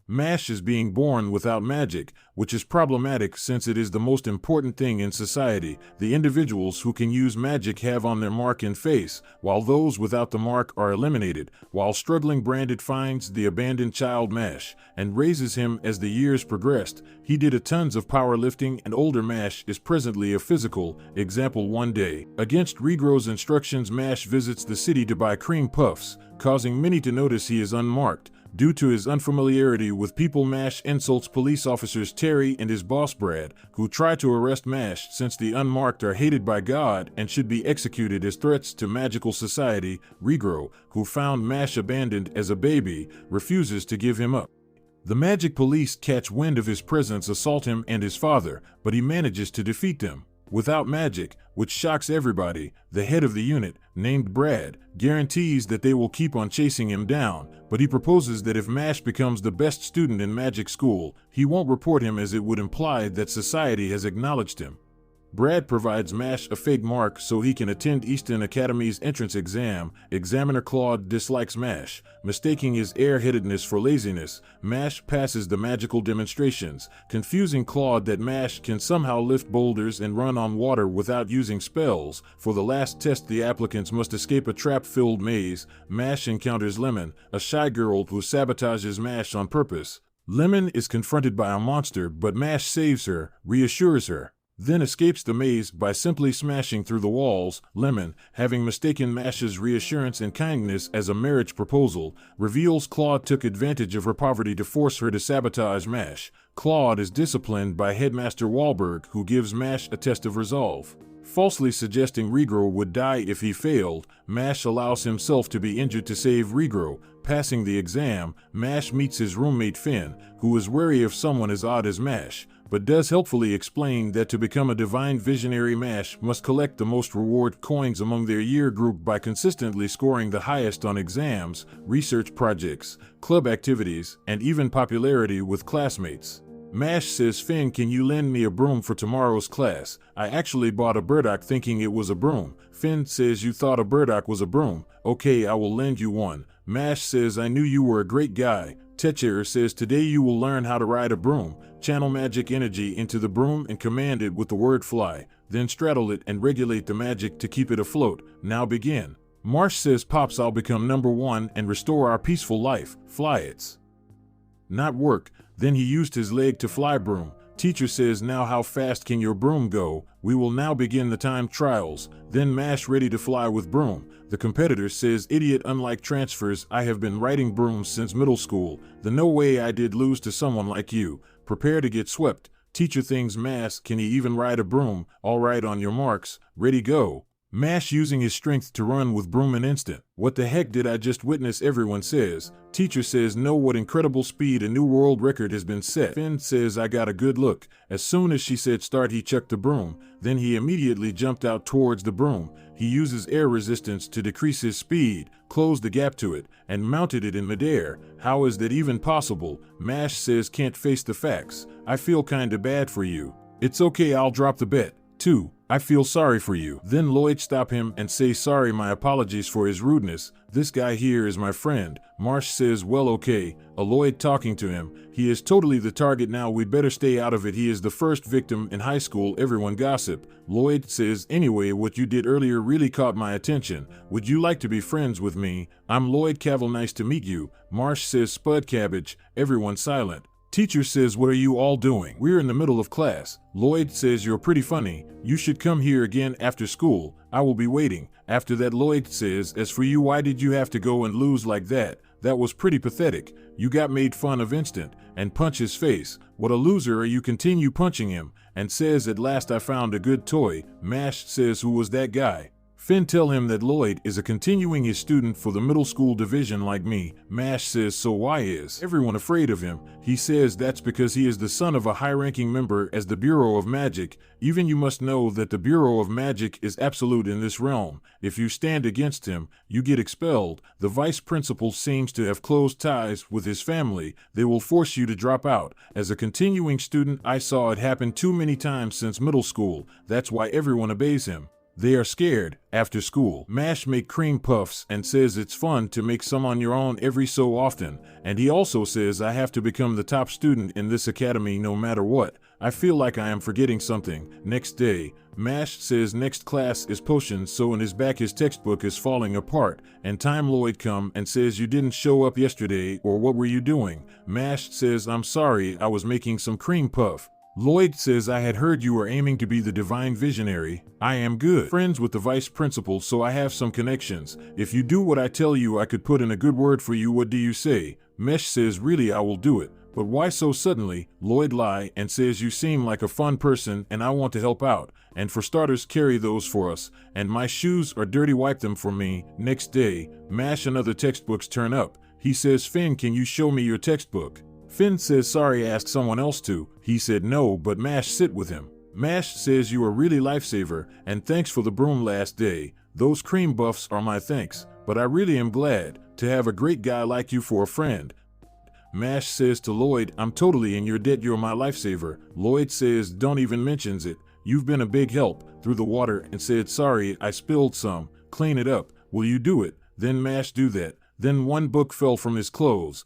Mash is being born without magic, which is problematic since it is the most important thing in society. The individuals who can use magic have on their mark and face, while those without the mark are eliminated. While struggling, Branded finds the abandoned child Mash and raises him as the years progressed. He did a tons of powerlifting, and older Mash is presently a physical example. One day, against Regro's instructions, Mash visits the city to buy cream puffs, causing many to notice he is unmarked. Due to his unfamiliarity with people, Mash insults police officers Terry and his boss Brad, who try to arrest Mash since the unmarked are hated by God and should be executed as threats to magical society. Regro, who found Mash abandoned as a baby, refuses to give him up. The magic police catch wind of his presence, assault him and his father, but he manages to defeat them. Without magic, which shocks everybody, the head of the unit, named Brad, guarantees that they will keep on chasing him down, but he proposes that if Mash becomes the best student in magic school, he won't report him, as it would imply that society has acknowledged him. Brad provides Mash a fake mark so he can attend Easton Academy's entrance exam. Examiner Claude dislikes Mash, mistaking his airheadedness for laziness. Mash passes the magical demonstrations, confusing Claude that Mash can somehow lift boulders and run on water without using spells. For the last test, the applicants must escape a trap-filled maze. Mash encounters Lemon, a shy girl who sabotages Mash on purpose. Lemon is confronted by a monster, but Mash saves her, reassures her, then escapes the maze by simply smashing through the walls. Lemon, having mistaken Mash's reassurance and kindness as a marriage proposal, reveals Claude took advantage of her poverty to force her to sabotage Mash. Claude is disciplined by Headmaster Wahlberg, who gives Mash a test of resolve. Falsely suggesting Regro would die if he failed, Mash allows himself to be injured to save Regro. Passing the exam, Mash meets his roommate Finn, who is wary of someone as odd as Mash, but does helpfully explain that to become a divine visionary, Mash must collect the most reward coins among their year group by consistently scoring the highest on exams, research projects, club activities, and even popularity with classmates. Mash says, "Finn, can you lend me a broom for tomorrow's class? I actually bought a burdock thinking it was a broom." Finn says, "You thought a burdock was a broom? Okay, I will lend you one." Mash says, "I knew you were a great guy." Teacher says, "Today you will learn how to ride a broom. Channel magic energy into the broom and command it with the word fly. Then straddle it and regulate the magic to keep it afloat. Now begin." Marsh says, "Pops, I'll become #1 and restore our peaceful life. Fly it's not work." Then he used his leg to fly broom. Teacher says, "Now how fast can your broom go? We will now begin the time trials." Then Mash ready to fly with broom. The competitor says, "Idiot, unlike transfers, I have been riding brooms since middle school. The no way I did lose to someone like you. Prepare to get swept." Teacher thinks, "Mash, can he even ride a broom? All right, on your marks, ready, go." Mash using his strength to run with broom an instant. "What the heck did I just witness?" everyone says. Teacher says, "No, what incredible speed, a new world record has been set." Finn says, "I got a good look." As soon as she said start, he chucked the broom. Then he immediately jumped out towards the broom. He uses air resistance to decrease his speed, closed the gap to it, and mounted it in midair. How is that even possible? Mash says, "Can't face the facts. I feel kinda bad for you." "It's okay, I'll drop the bet. 2. I feel sorry for you." Then Lloyd stop him and say, "Sorry, my apologies for his rudeness. This guy here is my friend." Marsh says, "Well, okay." Lloyd talking to him, "He is totally the target now, we'd better stay out of it. He is the first victim in high school, everyone gossip." Lloyd says, "Anyway, what you did earlier really caught my attention. Would you like to be friends with me? I'm Lloyd Cavell, nice to meet you." Marsh says, "Spud Cabbage." Everyone silent. Teacher says, "What are you all doing? We're in the middle of class." Lloyd says, "You're pretty funny. You should come here again after school. I will be waiting." After that, Lloyd says, "As for you, why did you have to go and lose like that? That was pretty pathetic. You got made fun of instant," and punch his face. "What a loser are you?" Continue punching him, and says, "At last I found a good toy." Mash says, "Who was that guy?" Finn tell him that Lloyd is a continuing his student for the middle school division like me. Mash says, "So why is everyone afraid of him?" He says that's because he is the son of a high-ranking member as the Bureau of Magic. Even you must know that the Bureau of Magic is absolute in this realm. If you stand against him, you get expelled. The vice principal seems to have close ties with his family. They will force you to drop out. As a continuing student, I saw it happen too many times since middle school. That's why everyone obeys him. They are scared. After school, Mash make cream puffs and says it's fun to make some on your own every so often, and he also says I have to become the top student in this academy no matter what. I feel like I am forgetting something. Next day, Mash says next class is potions, so in his back his textbook is falling apart, and Time Lloyd come and says you didn't show up yesterday, or what were you doing? Mash says I'm sorry, I was making some cream puff. Lloyd says I had heard you were aiming to be the divine visionary. I am good friends with the vice principal, so I have some connections. If you do what I tell you, I could put in a good word for you. What do you say? Mesh says really I will do it. But why so suddenly? Lloyd lie and says you seem like a fun person and I want to help out. And for starters, carry those for us. And my shoes are dirty, wipe them for me. Next day, Mash and other textbooks turn up. He says, Finn, can you show me your textbook? Finn says sorry, ask someone else to. He said no, but Mash sit with him. Mash says you are really lifesaver and thanks for the broom last day. Those cream buffs are my thanks, but I really am glad to have a great guy like you for a friend. Mash says to Lloyd, I'm totally in your debt, you're my lifesaver. Lloyd says don't even mentions it. You've been a big help through the water and said sorry, I spilled some. Clean it up. Will you do it? Then Mash do that. Then one book fell from his clothes.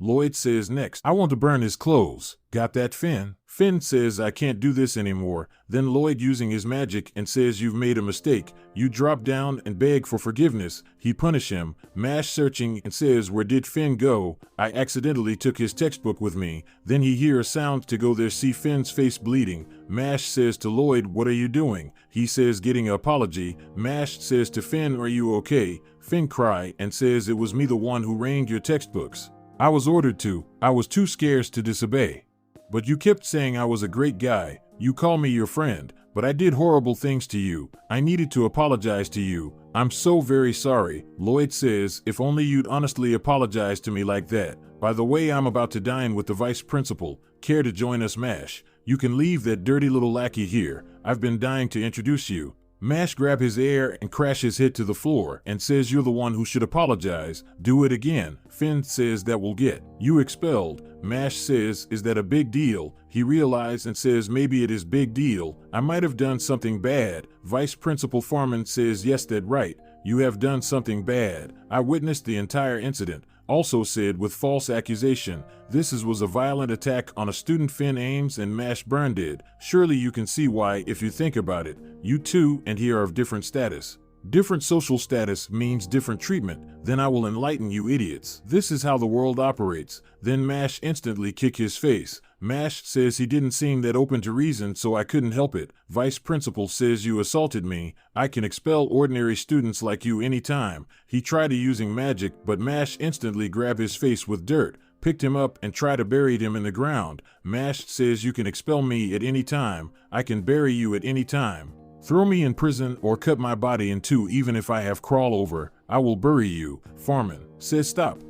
Lloyd says next, I want to burn his clothes. Got that, Finn? Finn says I can't do this anymore. Then Lloyd using his magic and says you've made a mistake. You drop down and beg for forgiveness. He punish him. Mash searching and says where did Finn go? I accidentally took his textbook with me. Then he hear a sound to go there, see Finn's face bleeding. Mash says to Lloyd, what are you doing? He says getting an apology. Mash says to Finn, are you okay? Finn cry and says it was me, the one who rained your textbooks. I was ordered to. I was too scared to disobey. But you kept saying I was a great guy. You call me your friend, but I did horrible things to you. I needed to apologize to you. I'm so very sorry. Lloyd says, if only you'd honestly apologize to me like that. By the way, I'm about to dine with the vice principal. Care to join us, Mash? You can leave that dirty little lackey here. I've been dying to introduce you. Mash grab his air and crash his head to the floor and says you're the one who should apologize. Do it again. Finn says that will get you expelled. Mash says, is that a big deal? He realizes and says maybe it is big deal. I might have done something bad. Vice Principal Foreman says yes, that right. You have done something bad. I witnessed the entire incident. Also said with false accusation, this was a violent attack on a student. Finn Ames and Mash Burn did. Surely you can see why if you think about it. You two and he are of different status. Different social status means different treatment. Then I will enlighten you idiots. This is how the world operates. Then Mash instantly kick his face. Mash says he didn't seem that open to reason, so I couldn't help it. Vice Principal says you assaulted me. I can expel ordinary students like you anytime. He tried using magic, but Mash instantly grabbed his face with dirt, picked him up and tried to bury him in the ground. Mash says you can expel me at any time. I can bury you at any time. Throw me in prison or cut my body in two, even if I have crawl over. I will bury you. Foreman says stop,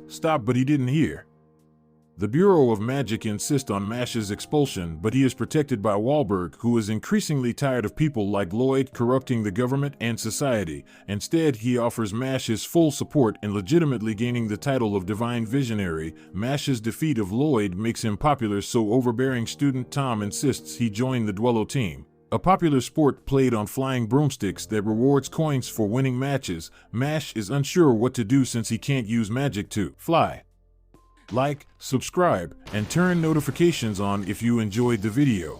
but he didn't hear. The Bureau of Magic insists on Mash's expulsion, but he is protected by Wahlberg, who is increasingly tired of people like Lloyd corrupting the government and society. Instead, he offers Mash his full support in legitimately gaining the title of Divine Visionary. Mash's defeat of Lloyd makes him popular, so overbearing student Tom insists he join the Duello team, a popular sport played on flying broomsticks that rewards coins for winning matches. Mash is unsure what to do since he can't use magic to fly. Like, subscribe, and turn notifications on if you enjoyed the video.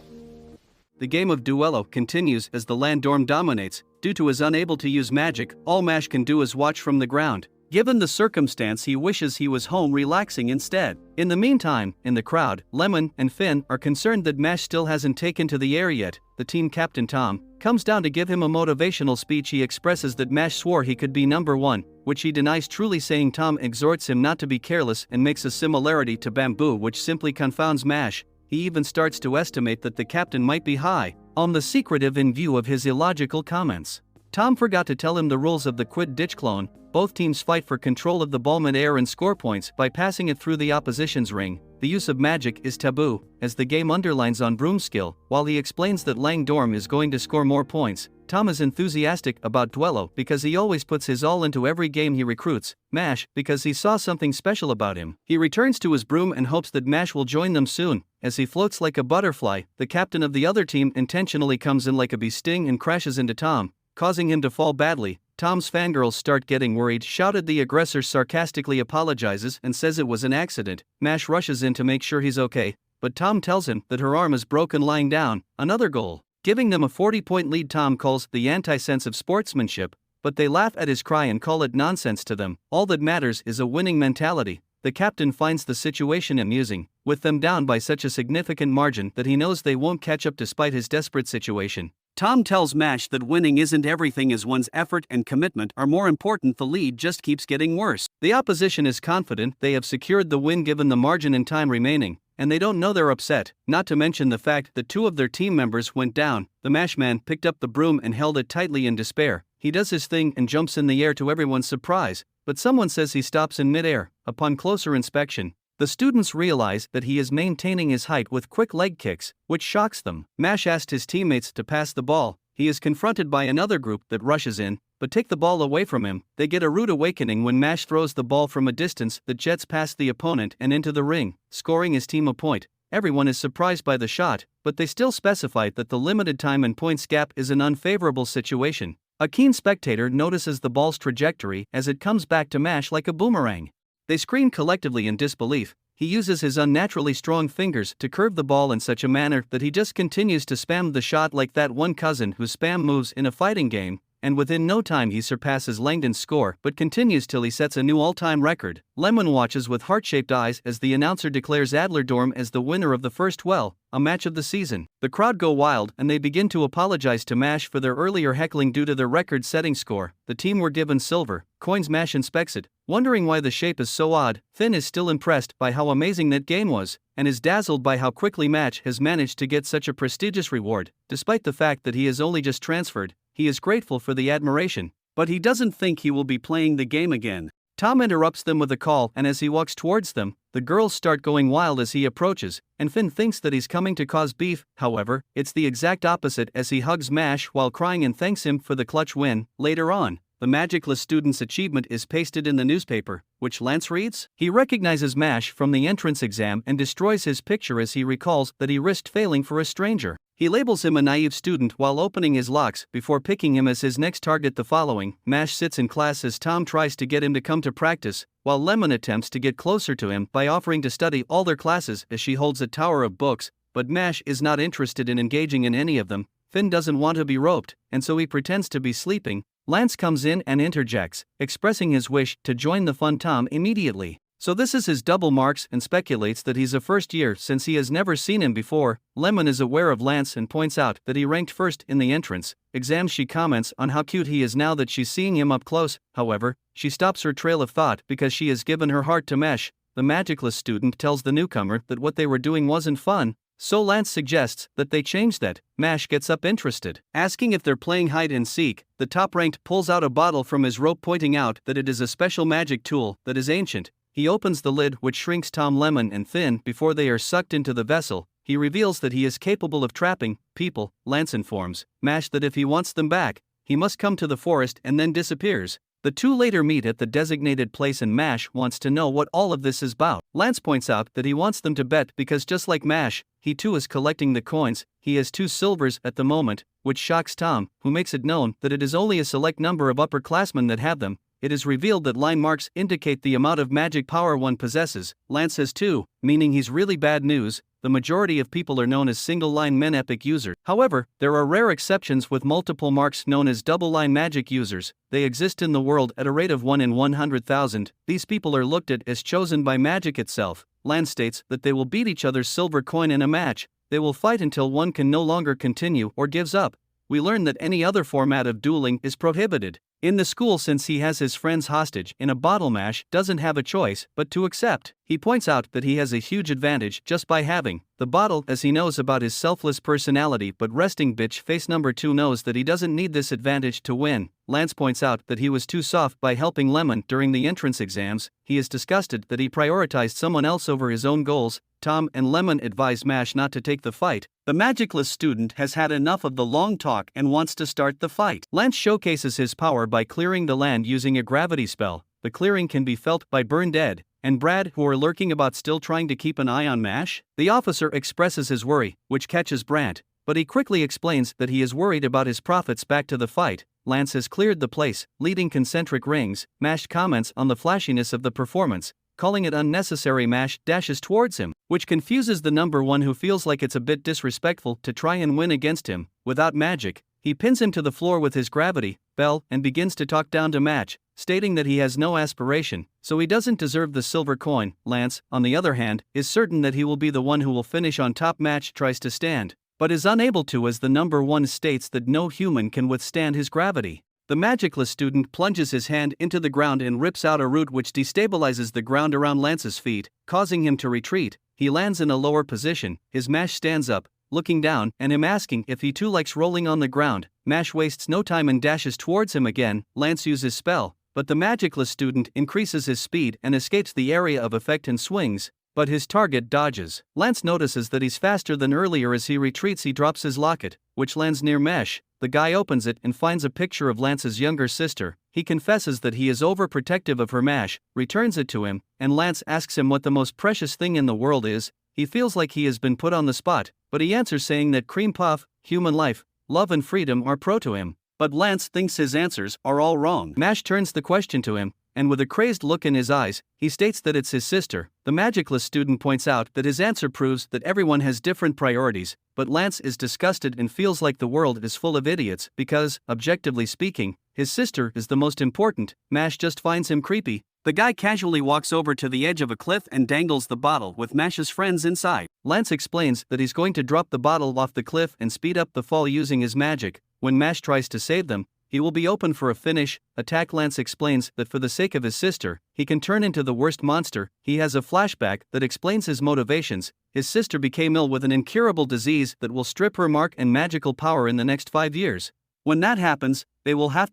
The game of Duello continues as the Landdorm dominates. Due to his unable to use magic, all Mash can do is watch from the ground. Given the circumstance, he wishes he was home relaxing instead. In the meantime, in the crowd, Lemon and Finn are concerned that Mash still hasn't taken to the air yet. The team captain Tom comes down to give him a motivational speech. He expresses that Mash swore he could be number one, which he denies, truly saying Tom exhorts him not to be careless and makes a similarity to bamboo, which simply confounds Mash. He even starts to estimate that the captain might be high on the secretive in view of his illogical comments. Tom forgot to tell him the rules of the Quidditch clone. Both teams fight for control of the ball mid-air and score points by passing it through the opposition's ring. The use of magic is taboo, as the game underlines on broom skill. While he explains that Landdorm is going to score more points, Tom is enthusiastic about Duello because he always puts his all into every game he recruits. Mash, because he saw something special about him. He returns to his broom and hopes that Mash will join them soon. As he floats like a butterfly, the captain of the other team intentionally comes in like a bee sting and crashes into Tom, causing him to fall badly. Tom's fangirls start getting worried. Shouted the aggressor sarcastically apologizes and says it was an accident. Mash rushes in to make sure he's okay, but Tom tells him that her arm is broken lying down, another goal. Giving them a 40-point lead. Tom calls the anti-sense of sportsmanship, but they laugh at his cry and call it nonsense to them. All that matters is a winning mentality. The captain finds the situation amusing, with them down by such a significant margin that he knows they won't catch up despite his desperate situation. Tom tells Mash that winning isn't everything, as one's effort and commitment are more important. The lead just keeps getting worse. The opposition is confident they have secured the win given the margin and time remaining, and they don't know they're upset, not to mention the fact that 2 of their team members went down. The Mash man picked up the broom and held it tightly in despair. He does his thing and jumps in the air to everyone's surprise, but someone says he stops in midair. Upon closer inspection, the students realize that he is maintaining his height with quick leg kicks, which shocks them. Mash asked his teammates to pass the ball. He is confronted by another group that rushes in, but take the ball away from him. They get a rude awakening when Mash throws the ball from a distance that jets past the opponent and into the ring, scoring his team a point. Everyone is surprised by the shot, but they still specify that the limited time and points gap is an unfavorable situation. A keen spectator notices the ball's trajectory as it comes back to Mash like a boomerang. They scream collectively in disbelief. He uses his unnaturally strong fingers to curve the ball in such a manner that he just continues to spam the shot like that one cousin who spam moves in a fighting game, and within no time he surpasses Langdon's score but continues till he sets a new all-time record. Lemon watches with heart-shaped eyes as the announcer declares Adler Dorm as the winner of the first a match of the season. The crowd go wild and they begin to apologize to Mash for their earlier heckling due to their record-setting score. The team were given silver coins. Mash inspects it, wondering why the shape is so odd. Finn is still impressed by how amazing that game was, and is dazzled by how quickly Mash has managed to get such a prestigious reward. Despite the fact that he is only just transferred, he is grateful for the admiration, but he doesn't think he will be playing the game again. Tom interrupts them with a call, and as he walks towards them, the girls start going wild as he approaches, and Finn thinks that he's coming to cause beef. However, it's the exact opposite as he hugs Mash while crying and thanks him for the clutch win. Later on, the magicless student's achievement is pasted in the newspaper, which Lance reads. He recognizes Mash from the entrance exam and destroys his picture as he recalls that he risked failing for a stranger. He labels him a naive student while opening his locks before picking him as his next target. The following, Mash sits in class as Tom tries to get him to come to practice, while Lemon attempts to get closer to him by offering to study all their classes as she holds a tower of books, but Mash is not interested in engaging in any of them. Finn doesn't want to be roped, and so he pretends to be sleeping. Lance comes in and interjects, expressing his wish to join the fun. Tom immediately. So this is his double marks and speculates that he's a first year since he has never seen him before. Lemon is aware of Lance and points out that he ranked first in the entrance exam. She comments on how cute he is now that she's seeing him up close. However, she stops her trail of thought because she has given her heart to Mash. The magicless student tells the newcomer that what they were doing wasn't fun, so Lance suggests that they change that. Mash gets up interested, asking if they're playing hide and seek. The top-ranked pulls out a bottle from his rope, pointing out that it is a special magic tool that is ancient. He opens the lid, which shrinks Tom, Lemon, and Finn before they are sucked into the vessel. He reveals that he is capable of trapping people. Lance informs Mash that if he wants them back, he must come to the forest, and then disappears. The two later meet at the designated place and Mash wants to know what all of this is about. Lance points out that he wants them to bet because just like Mash, he too is collecting the coins. He has 2 silvers at the moment, which shocks Tom, who makes it known that it is only a select number of upperclassmen that have them. It is revealed that line marks indicate the amount of magic power one possesses. Lance has 2, meaning he's really bad news. The majority of people are known as single-line men epic users. However, there are rare exceptions with multiple marks known as double-line magic users. They exist in the world at a rate of 1 in 100,000. These people are looked at as chosen by magic itself. Lance states that they will beat each other's silver coin in a match. They will fight until one can no longer continue or gives up. We learn that any other format of dueling is prohibited in the school since he has his friends hostage in a bottle. Mash doesn't have a choice but to accept. He points out that he has a huge advantage just by having the bottle as he knows about his selfless personality, but resting bitch face number 2 knows that he doesn't need this advantage to win. Lance points out that he was too soft by helping Lemon during the entrance exams. He is disgusted that he prioritized someone else over his own goals. Tom and Lemon advise Mash not to take the fight. The magicless student has had enough of the long talk and wants to start the fight. Lance showcases his power by clearing the land using a gravity spell. The clearing can be felt by Burned Dead. and Brad, who are lurking about still trying to keep an eye on Mash? The officer expresses his worry, which catches Brad, but he quickly explains that he is worried about his profits back to the fight. Lance has cleared the place, leading concentric rings. Mash comments on the flashiness of the performance, calling it unnecessary. Mash dashes towards him, which confuses the number one, who feels like it's a bit disrespectful to try and win against him. Without magic, he pins him to the floor with his gravity bell and begins to talk down to Mash, stating that he has no aspiration, so he doesn't deserve the silver coin. Lance, on the other hand, is certain that he will be the one who will finish on top. Mash tries to stand, but is unable to, as the number one states that no human can withstand his gravity. The magicless student plunges his hand into the ground and rips out a root which destabilizes the ground around Lance's feet, causing him to retreat. He lands in a lower position. His Mash stands up, looking down, and him asking if he too likes rolling on the ground. Mash wastes no time and dashes towards him again. Lance uses spell, but the magicless student increases his speed and escapes the area of effect and swings, but his target dodges. Lance notices that he's faster than earlier. As he retreats, he drops his locket, which lands near Mash. The guy opens it and finds a picture of Lance's younger sister. He confesses that he is overprotective of her. Mash returns it to him, and Lance asks him what the most precious thing in the world is. He feels like he has been put on the spot, but he answers saying that cream puff, human life, love and freedom are pro to him. But Lance thinks his answers are all wrong. Mash turns the question to him, and with a crazed look in his eyes, he states that it's his sister. The magicless student points out that his answer proves that everyone has different priorities, but Lance is disgusted and feels like the world is full of idiots because, objectively speaking, his sister is the most important. Mash just finds him creepy. The guy casually walks over to the edge of a cliff and dangles the bottle with Mash's friends inside. Lance explains that he's going to drop the bottle off the cliff and speed up the fall using his magic. When Mash tries to save them, he will be open for a finish attack. Lance explains that for the sake of his sister, he can turn into the worst monster. He has a flashback that explains his motivations. His sister became ill with an incurable disease that will strip her mark and magical power in the next 5 years. When that happens, they will have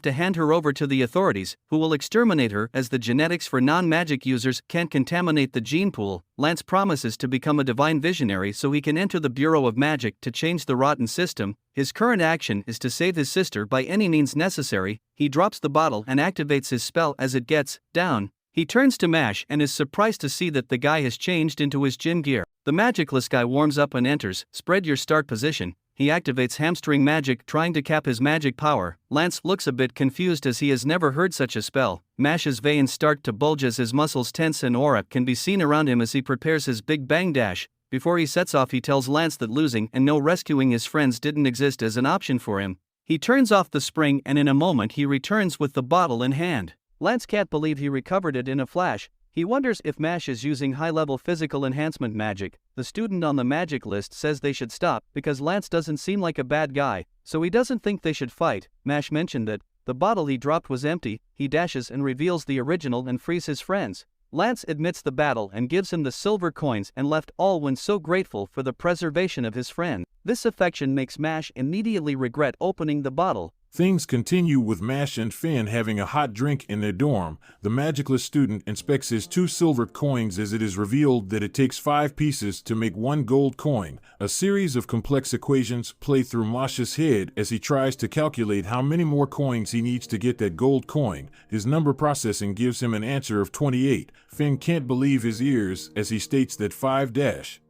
to hand her over to the authorities, who will exterminate her, as the genetics for non-magic users can't contaminate the gene pool. Lance promises to become a divine visionary so he can enter the Bureau of Magic to change the rotten system. His current action is to save his sister by any means necessary. He drops the bottle and activates his spell. As it gets down, he turns to Mash and is surprised to see that the guy has changed into his gym gear. The magicless guy warms up and enters. Spread your start position. He activates hamstring magic, trying to cap his magic power. Lance looks a bit confused as he has never heard such a spell. Mash's veins start to bulge as his muscles tense and aura can be seen around him as he prepares his big bang dash. Before he sets off, he tells Lance that losing and no rescuing his friends didn't exist as an option for him. He turns off the spring and in a moment he returns with the bottle in hand. Lance can't believe he recovered it in a flash. He wonders if Mash is using high-level physical enhancement magic. The student on the magic list says they should stop because Lance doesn't seem like a bad guy, so he doesn't think they should fight. Mash mentioned that the bottle he dropped was empty. He dashes and reveals the original and frees his friends. Lance admits the battle and gives him the silver coins and left all when so grateful for the preservation of his friend. This affection makes Mash immediately regret opening the bottle. Things continue with Mash and Finn having a hot drink in their dorm. The magicless student inspects his 2 silver coins as it is revealed that it takes 5 pieces to make 1 gold coin. A series of complex equations play through Mash's head as he tries to calculate how many more coins he needs to get that gold coin. His number processing gives him an answer of 28. Finn can't believe his ears as he states that 5-2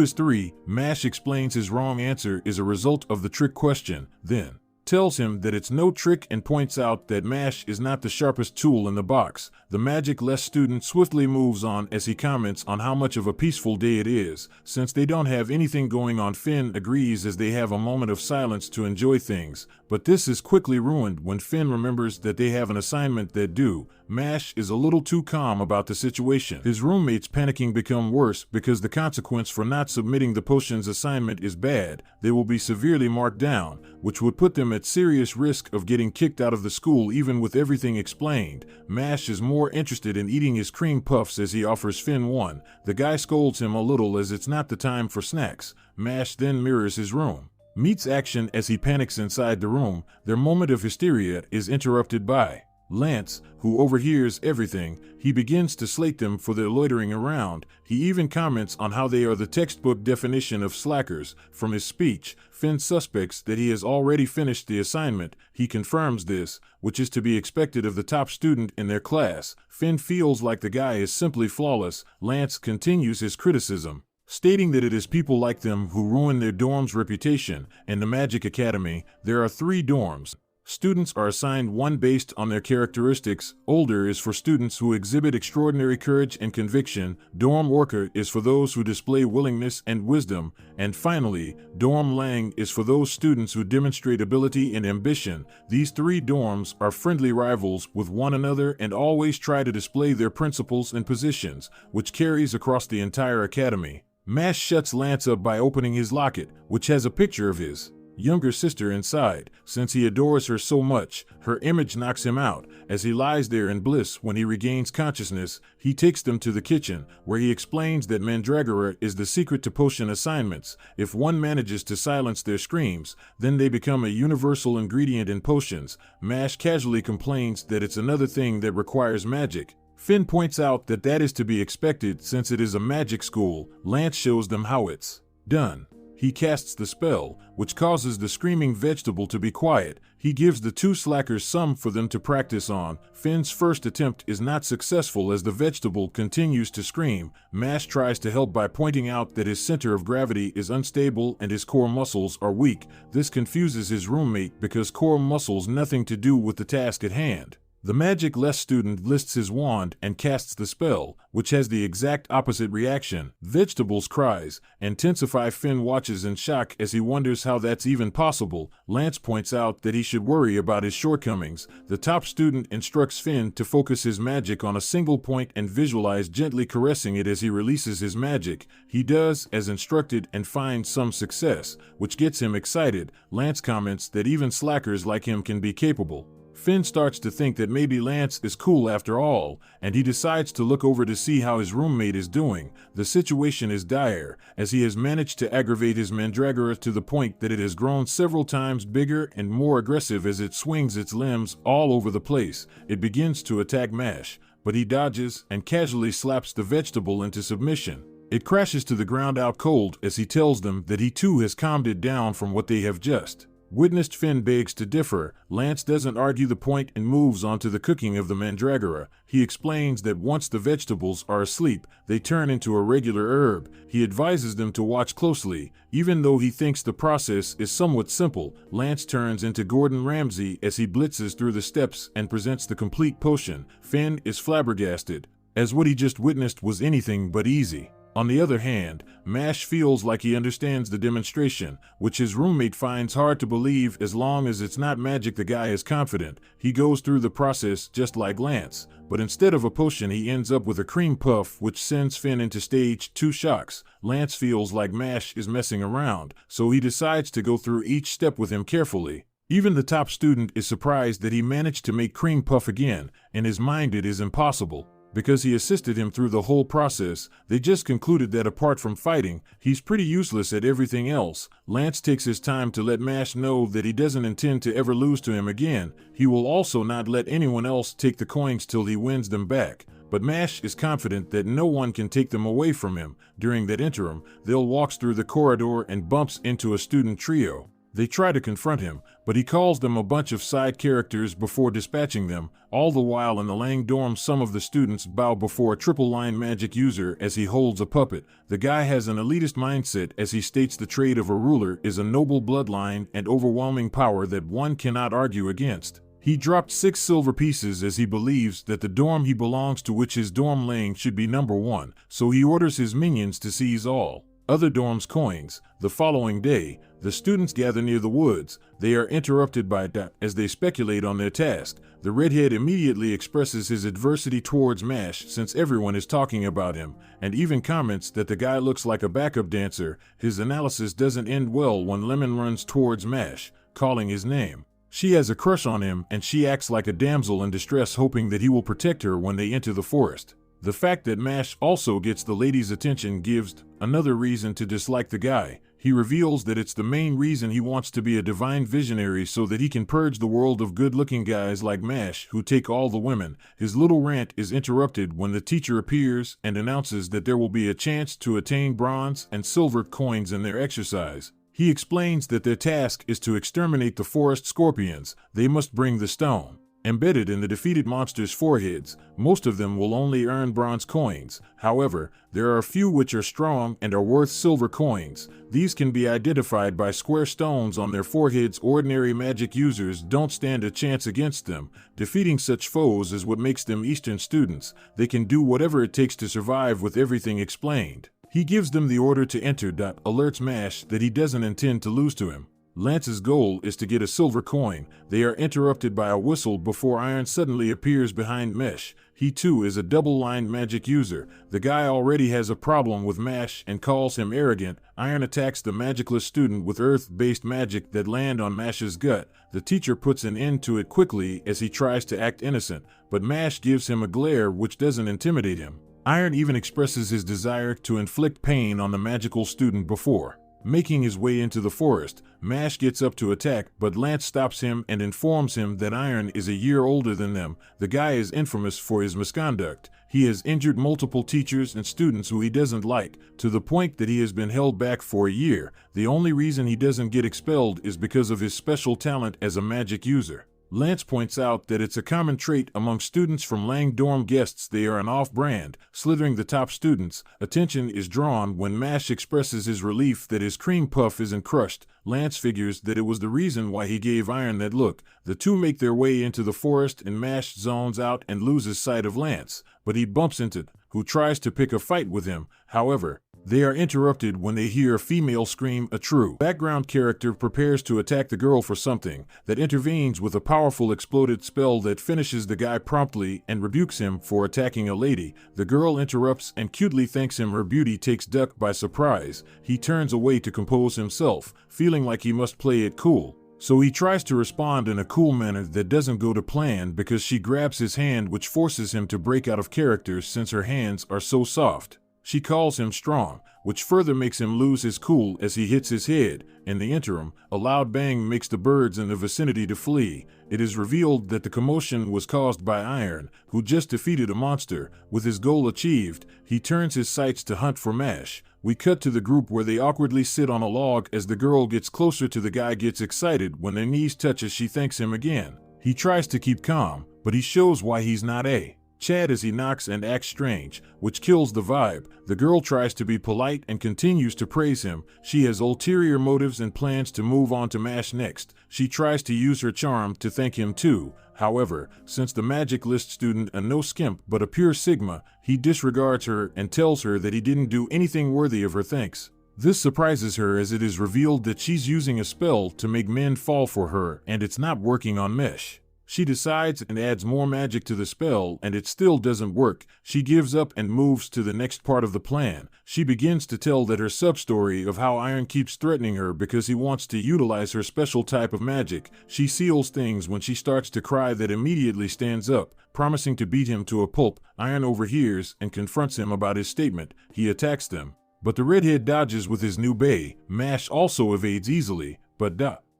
is 3. Mash explains his wrong answer is a result of the trick question, then tells him that it's no trick and points out that Mash is not the sharpest tool in the box. The magic-less student swiftly moves on as he comments on how much of a peaceful day it is. Since they don't have anything going on, Finn agrees as they have a moment of silence to enjoy things, but this is quickly ruined when Finn remembers that they have an assignment that due. Mash is a little too calm about the situation. His roommates panicking become worse because the consequence for not submitting the potions assignment is bad. They will be severely marked down, which would put them at serious risk of getting kicked out of the school even with everything explained. Mash is more interested in eating his cream puffs as he offers Finn one. The guy scolds him a little as it's not the time for snacks. Mash then mirrors his room. Meets action as he panics inside the room. Their moment of hysteria is interrupted by Lance, who overhears everything, he begins to slate them for their loitering around. He even comments on how they are the textbook definition of slackers. From his speech, Finn suspects that he has already finished the assignment. He confirms this, which is to be expected of the top student in their class. Finn feels like the guy is simply flawless. Lance continues his criticism, stating that it is people like them who ruin their dorm's reputation. In the Magic Academy, there are 3 dorms. Students are assigned one based on their characteristics. Older is for students who exhibit extraordinary courage and conviction. Dorm Orca is for those who display willingness and wisdom. And finally, Dorm Lang is for those students who demonstrate ability and ambition. These 3 dorms are friendly rivals with one another and always try to display their principles and positions, which carries across the entire academy. Mash shuts Lance up by opening his locket, which has a picture of his younger sister inside. Since he adores her so much, her image knocks him out. As he lies there in bliss when he regains consciousness, he takes them to the kitchen, where he explains that mandragora is the secret to potion assignments. If one manages to silence their screams, then they become a universal ingredient in potions. Mash casually complains that it's another thing that requires magic. Finn points out that that is to be expected since it is a magic school. Lance shows them how it's done. He casts the spell, which causes the screaming vegetable to be quiet. He gives the 2 slackers some for them to practice on. Finn's first attempt is not successful as the vegetable continues to scream. Mash tries to help by pointing out that his center of gravity is unstable and his core muscles are weak. This confuses his roommate because core muscles nothing to do with the task at hand. The magic-less student lifts his wand and casts the spell, which has the exact opposite reaction. Vegetable's cries intensify. Finn watches in shock as he wonders how that's even possible. Lance points out that he should worry about his shortcomings. The top student instructs Finn to focus his magic on a single point and visualize gently caressing it as he releases his magic. He does as instructed and finds some success, which gets him excited. Lance comments that even slackers like him can be capable. Finn starts to think that maybe Lance is cool after all, and he decides to look over to see how his roommate is doing. The situation is dire, as he has managed to aggravate his mandragora to the point that it has grown several times bigger and more aggressive as it swings its limbs all over the place. It begins to attack Mash, but he dodges and casually slaps the vegetable into submission. It crashes to the ground out cold as he tells them that he too has calmed it down from what they have just witnessed. Finn begs to differ. Lance doesn't argue the point and moves on to the cooking of the mandragora. He explains that once the vegetables are asleep, they turn into a regular herb. He advises them to watch closely. Even though he thinks the process is somewhat simple, Lance turns into Gordon Ramsay as he blitzes through the steps and presents the complete potion. Finn is flabbergasted, as what he just witnessed was anything but easy. On the other hand, Mash feels like he understands the demonstration, which his roommate finds hard to believe. As long as it's not magic, the guy is confident. He goes through the process just like Lance, but instead of a potion he ends up with a cream puff, which sends Finn into stage 2 shocks. Lance feels like Mash is messing around, so he decides to go through each step with him carefully. Even the top student is surprised that he managed to make cream puff again. In his mind it is impossible, because he assisted him through the whole process. They just concluded that apart from fighting, he's pretty useless at everything else. Lance takes his time to let Mash know that he doesn't intend to ever lose to him again. He will also not let anyone else take the coins till he wins them back. But Mash is confident that no one can take them away from him. During that interim, They'll walks through the corridor and bumps into a student trio. They try to confront him, but he calls them a bunch of side characters before dispatching them. All the while in the Lang dorm, some of the students bow before a triple-line magic user as he holds a puppet. The guy has an elitist mindset as he states the trait of a ruler is a noble bloodline and overwhelming power that one cannot argue against. He dropped 6 silver pieces as he believes that the dorm he belongs to, which is Dorm Lang, should be number 1, so he orders his minions to seize all other dorms' coins. The following day, the students gather near the woods. They are interrupted by Da as they speculate on their task. The redhead immediately expresses his adversity towards Mash since everyone is talking about him, and even comments that the guy looks like a backup dancer. His analysis doesn't end well when Lemon runs towards Mash, calling his name. She has a crush on him and she acts like a damsel in distress, hoping that he will protect her when they enter the forest. The fact that Mash also gets the lady's attention gives another reason to dislike the guy. He reveals that it's the main reason he wants to be a divine visionary so that he can purge the world of good-looking guys like Mash who take all the women. His little rant is interrupted when the teacher appears and announces that there will be a chance to attain bronze and silver coins in their exercise. He explains that their task is to exterminate the forest scorpions. They must bring the stone. Embedded in the defeated monsters' foreheads, most of them will only earn bronze coins. However, there are a few which are strong and are worth silver coins. These can be identified by square stones on their foreheads. Ordinary magic users don't stand a chance against them. Defeating such foes is what makes them Eastern students. They can do whatever it takes to survive with everything explained. He gives them the order to enter. Alerts Mash that he doesn't intend to lose to him. Lance's goal is to get a silver coin. They are interrupted by a whistle before Iron suddenly appears behind Mesh. He too is a double-lined magic user. The guy already has a problem with Mash and calls him arrogant. Iron attacks the magicless student with earth-based magic that land on Mash's gut. The teacher puts an end to it quickly as he tries to act innocent, but Mash gives him a glare which doesn't intimidate him. Iron even expresses his desire to inflict pain on the magical student before making his way into the forest. Mash gets up to attack, but Lance stops him and informs him that Iron is a year older than them. The guy is infamous for his misconduct. He has injured multiple teachers and students who he doesn't like, to the point that he has been held back for a year. The only reason he doesn't get expelled is because of his special talent as a magic user. Lance points out that it's a common trait among students from Lang dorm guests. They are an off-brand, slithering the top students. Attention is drawn when Mash expresses his relief that his cream puff isn't crushed. Lance figures that it was the reason why he gave Iron that look. The two make their way into the forest and Mash zones out and loses sight of Lance, but he bumps into who tries to pick a fight with him. However, they are interrupted when they hear a female scream. A true background character prepares to attack the girl for something that intervenes with a powerful exploded spell that finishes the guy promptly and rebukes him for attacking a lady. The girl interrupts and cutely thanks him. Her beauty takes Duck by surprise. He turns away to compose himself, feeling like he must play it cool. So he tries to respond in a cool manner that doesn't go to plan because she grabs his hand, which forces him to break out of character since her hands are so soft. She calls him strong, which further makes him lose his cool as he hits his head. In the interim, a loud bang makes the birds in the vicinity to flee. It is revealed that the commotion was caused by Iron, who just defeated a monster. With his goal achieved, he turns his sights to hunt for Mash. We cut to the group where they awkwardly sit on a log as the girl gets closer to the guy. Gets excited when their knees touch as she thanks him again. He tries to keep calm, but he shows why he's not a Chad as he knocks and acts strange, which kills the vibe. The girl tries to be polite and continues to praise him. She has ulterior motives and plans to move on to Mash next. She tries to use her charm to thank him too. However, since the magic list student a no skimp but a pure Sigma, he disregards her and tells her that he didn't do anything worthy of her thanks. This surprises her as it is revealed that she's using a spell to make men fall for her and it's not working on Mesh. She decides and adds more magic to the spell and it still doesn't work. She gives up and moves to the next part of the plan. She begins to tell that her sub-story of how Iron keeps threatening her because he wants to utilize her special type of magic. She seals things when she starts to cry that immediately stands up, promising to beat him to a pulp. Iron overhears and confronts him about his statement. He attacks them, but the redhead dodges with his new bay. Mash also evades easily, but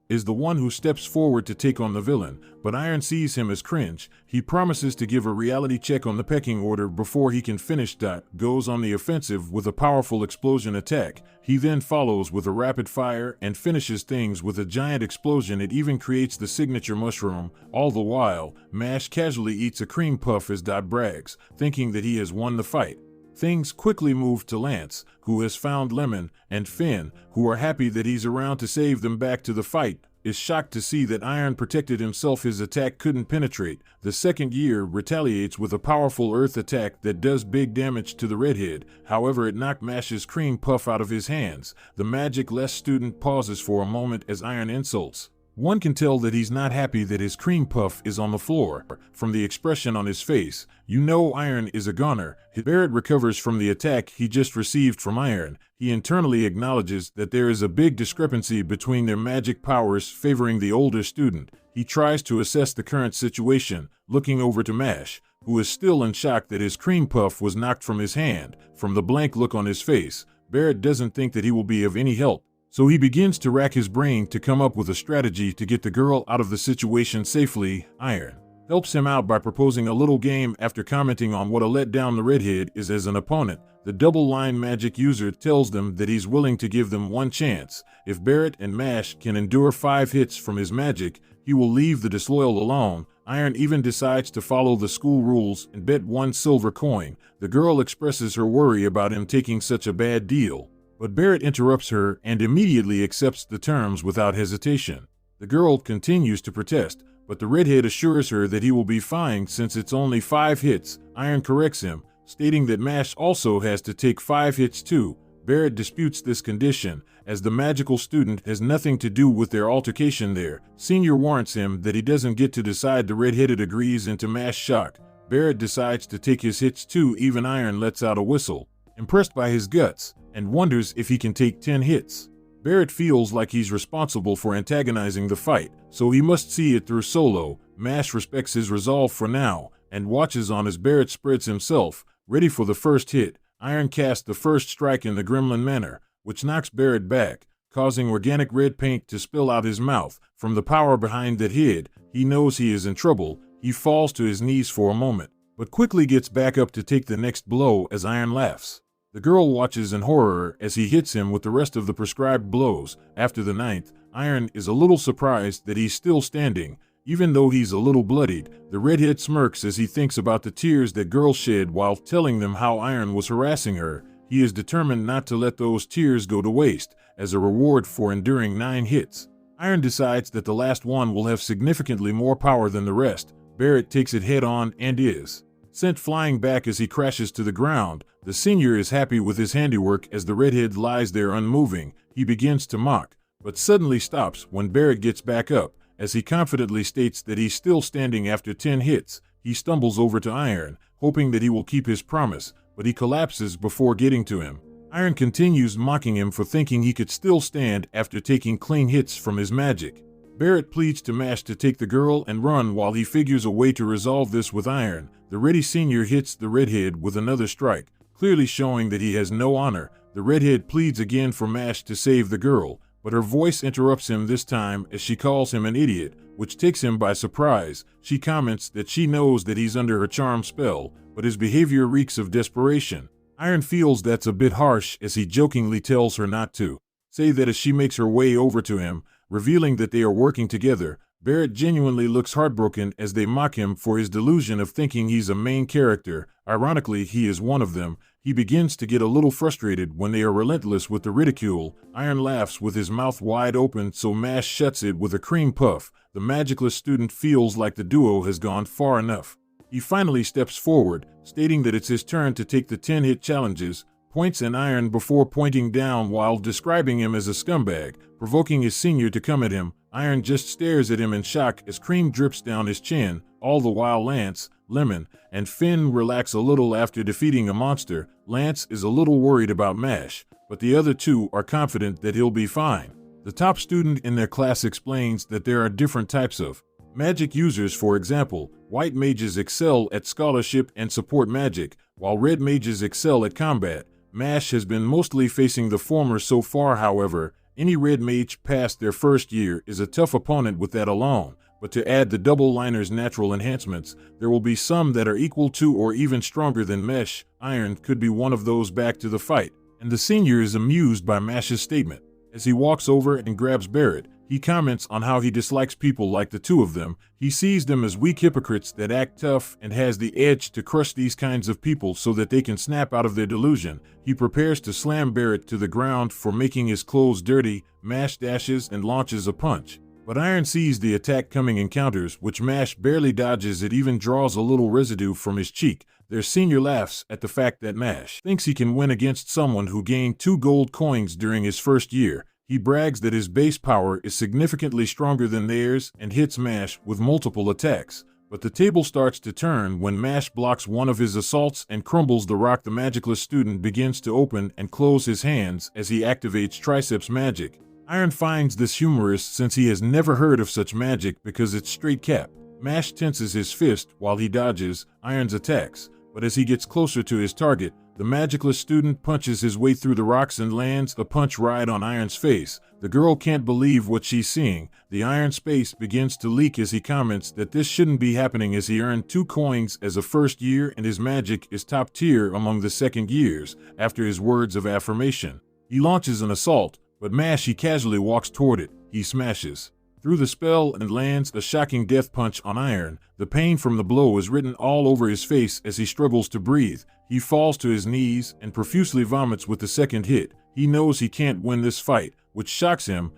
is the one who steps forward to take on the villain, but Iron sees him as cringe. He promises to give a reality check on the pecking order before he can finish. Goes on the offensive with a powerful explosion attack. He then follows with a rapid fire and finishes things with a giant explosion. It even creates the signature mushroom. All the while, Mash casually eats a cream puff as brags, thinking that he has won the fight. Things quickly move to Lance, who has found Lemon, and Finn, who are happy that he's around to save them. Back to the fight, is shocked to see that Iron protected himself. His attack couldn't penetrate. The second year retaliates with a powerful earth attack that does big damage to the redhead. However, it knocked Mash's cream puff out of his hands. The magic-less student pauses for a moment as Iron insults. One can tell that he's not happy that his cream puff is on the floor. From the expression on his face, you know Iron is a goner. Barrett recovers from the attack he just received from Iron. He internally acknowledges that there is a big discrepancy between their magic powers favoring the older student. He tries to assess the current situation, looking over to Mash, who is still in shock that his cream puff was knocked from his hand. From the blank look on his face, Barrett doesn't think that he will be of any help. So he begins to rack his brain to come up with a strategy to get the girl out of the situation safely. Iron helps him out by proposing a little game after commenting on what a letdown the redhead is as an opponent. The double-line magic user tells them that he's willing to give them one chance. If Barrett and Mash can endure 5 hits from his magic, he will leave the disloyal alone. Iron even decides to follow the school rules and bet 1 silver coin. The girl expresses her worry about him taking such a bad deal, but Barrett interrupts her and immediately accepts the terms without hesitation. The girl continues to protest, but the redhead assures her that he will be fine since it's only 5 hits. Iron corrects him, stating that Mash also has to take 5 hits too. Barrett disputes this condition, as the magical student has nothing to do with their altercation there. Senior warns him that he doesn't get to decide. The redheaded agrees, and to Mash's shock, Barrett decides to take his hits too. Even Iron lets out a whistle, impressed by his guts, and wonders if he can take 10 hits. Barrett feels like he's responsible for antagonizing the fight, so he must see it through solo. Mash respects his resolve for now, and watches on as Barrett spreads himself, ready for the first hit. Iron casts the first strike in the gremlin manner, which knocks Barrett back, causing organic red paint to spill out his mouth. From the power behind that head, he knows he is in trouble. He falls to his knees for a moment, but quickly gets back up to take the next blow as Iron laughs. The girl watches in horror as he hits him with the rest of the prescribed blows. After the 9th, Iron is a little surprised that he's still standing, even though he's a little bloodied. The redhead smirks as he thinks about the tears that girl shed while telling them how Iron was harassing her. He is determined not to let those tears go to waste. As a reward for enduring 9 hits, Iron decides that the last one will have significantly more power than the rest. Barrett takes it head on and is sent flying back as he crashes to the ground. The senior is happy with his handiwork as the redhead lies there unmoving. He begins to mock, but suddenly stops when Barrett gets back up. As he confidently states that he's still standing after 10 hits, he stumbles over to Iron, hoping that he will keep his promise, but he collapses before getting to him. Iron continues mocking him for thinking he could still stand after taking clean hits from his magic. Barrett pleads to Mash to take the girl and run while he figures a way to resolve this with Iron. The ready senior hits the redhead with another strike, clearly showing that he has no honor. The redhead pleads again for Mash to save the girl, but her voice interrupts him this time as she calls him an idiot, which takes him by surprise. She comments that she knows that he's under her charm spell, but his behavior reeks of desperation. Iron feels that's a bit harsh as he jokingly tells her not to say that as she makes her way over to him, revealing that they are working together. Barrett genuinely looks heartbroken as they mock him for his delusion of thinking he's a main character. Ironically, he is one of them. He begins to get a little frustrated when they are relentless with the ridicule. Iron laughs with his mouth wide open, so Mash shuts it with a cream puff. The magicless student feels like the duo has gone far enough. He finally steps forward, stating that it's his turn to take the 10-hit challenges, points at Iron before pointing down while describing him as a scumbag, provoking his senior to come at him. Iron just stares at him in shock as cream drips down his chin. All the while Lance, Lemon, and Finn relax a little after defeating a monster. Lance is a little worried about Mash, but the other two are confident that he'll be fine. The top student in their class explains that there are different types of magic users. For example, white mages excel at scholarship and support magic, while red mages excel at combat. Mash has been mostly facing the former so far. However, any red mage past their first year is a tough opponent with that alone. But to add the double-liner's natural enhancements, there will be some that are equal to or even stronger than Mash. Iron could be one of those back to the fight, and the senior is amused by Mash's statement. As he walks over and grabs Barrett, he comments on how he dislikes people like the two of them. He sees them as weak hypocrites that act tough and has the edge to crush these kinds of people so that they can snap out of their delusion. He prepares to slam Barrett to the ground for making his clothes dirty. Mash dashes and launches a punch, but Iron sees the attack coming and counters, which Mash barely dodges. It even draws a little residue from his cheek. Their senior laughs at the fact that Mash thinks he can win against someone who gained 2 gold coins during his first year. He brags that his base power is significantly stronger than theirs and hits Mash with multiple attacks. But the table starts to turn when Mash blocks one of his assaults and crumbles the rock. The magicless student begins to open and close his hands as he activates triceps magic. Iron finds this humorous since he has never heard of such magic because it's straight cap. Mash tenses his fist while he dodges Iron's attacks, but as he gets closer to his target, The magicless student punches his way through the rocks and lands a punch right on Iron's face. The girl can't believe what she's seeing. The Iron space begins to leak as he comments that this shouldn't be happening, as he earned 2 coins as a first year and his magic is top tier among the second years. After his words of affirmation, he launches an assault, but he casually walks toward it. He smashes through the spell and lands a shocking death punch on Iron. The pain from the blow is written all over his face as he struggles to breathe. He falls to his knees and profusely vomits with the second hit. He knows he can't win this fight, which shocks him.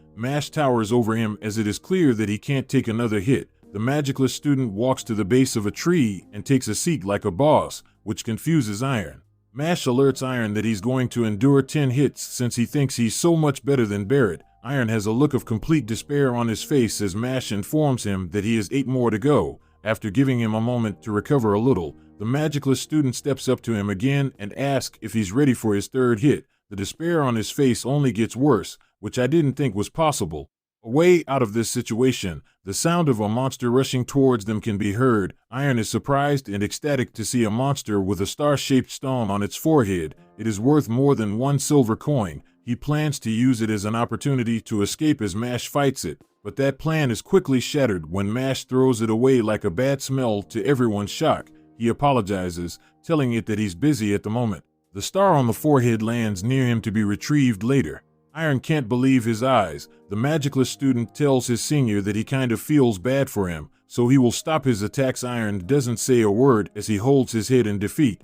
Towers over him as it is clear that he can't take another hit. The magicless student walks to the base of a tree and takes a seat like a boss, which confuses Iron. Alerts Iron that he's going to endure 10 hits since he thinks he's so much better than Barrett. Iron has a look of complete despair on his face as informs him that he has 8 more to go. After giving him a moment to recover a little, the magicless student steps up to him again and asks if he's ready for his 3rd hit. The despair on his face only gets worse, which I didn't think was possible. A way out of this situation, the sound of a monster rushing towards them can be heard. Iron is surprised and ecstatic to see a monster with a star-shaped stone on its forehead. It is worth more than 1 silver coin. He plans to use it as an opportunity to escape as fights it, but that plan is quickly shattered when throws it away like a bad smell to everyone's shock. He apologizes, telling it that he's busy at the moment. The star on the forehead lands near him to be retrieved later. Iron can't believe his eyes. The magicless student tells his senior that he kind of feels bad for him, so he will stop his attacks. Iron doesn't say a word as he holds his head in defeat.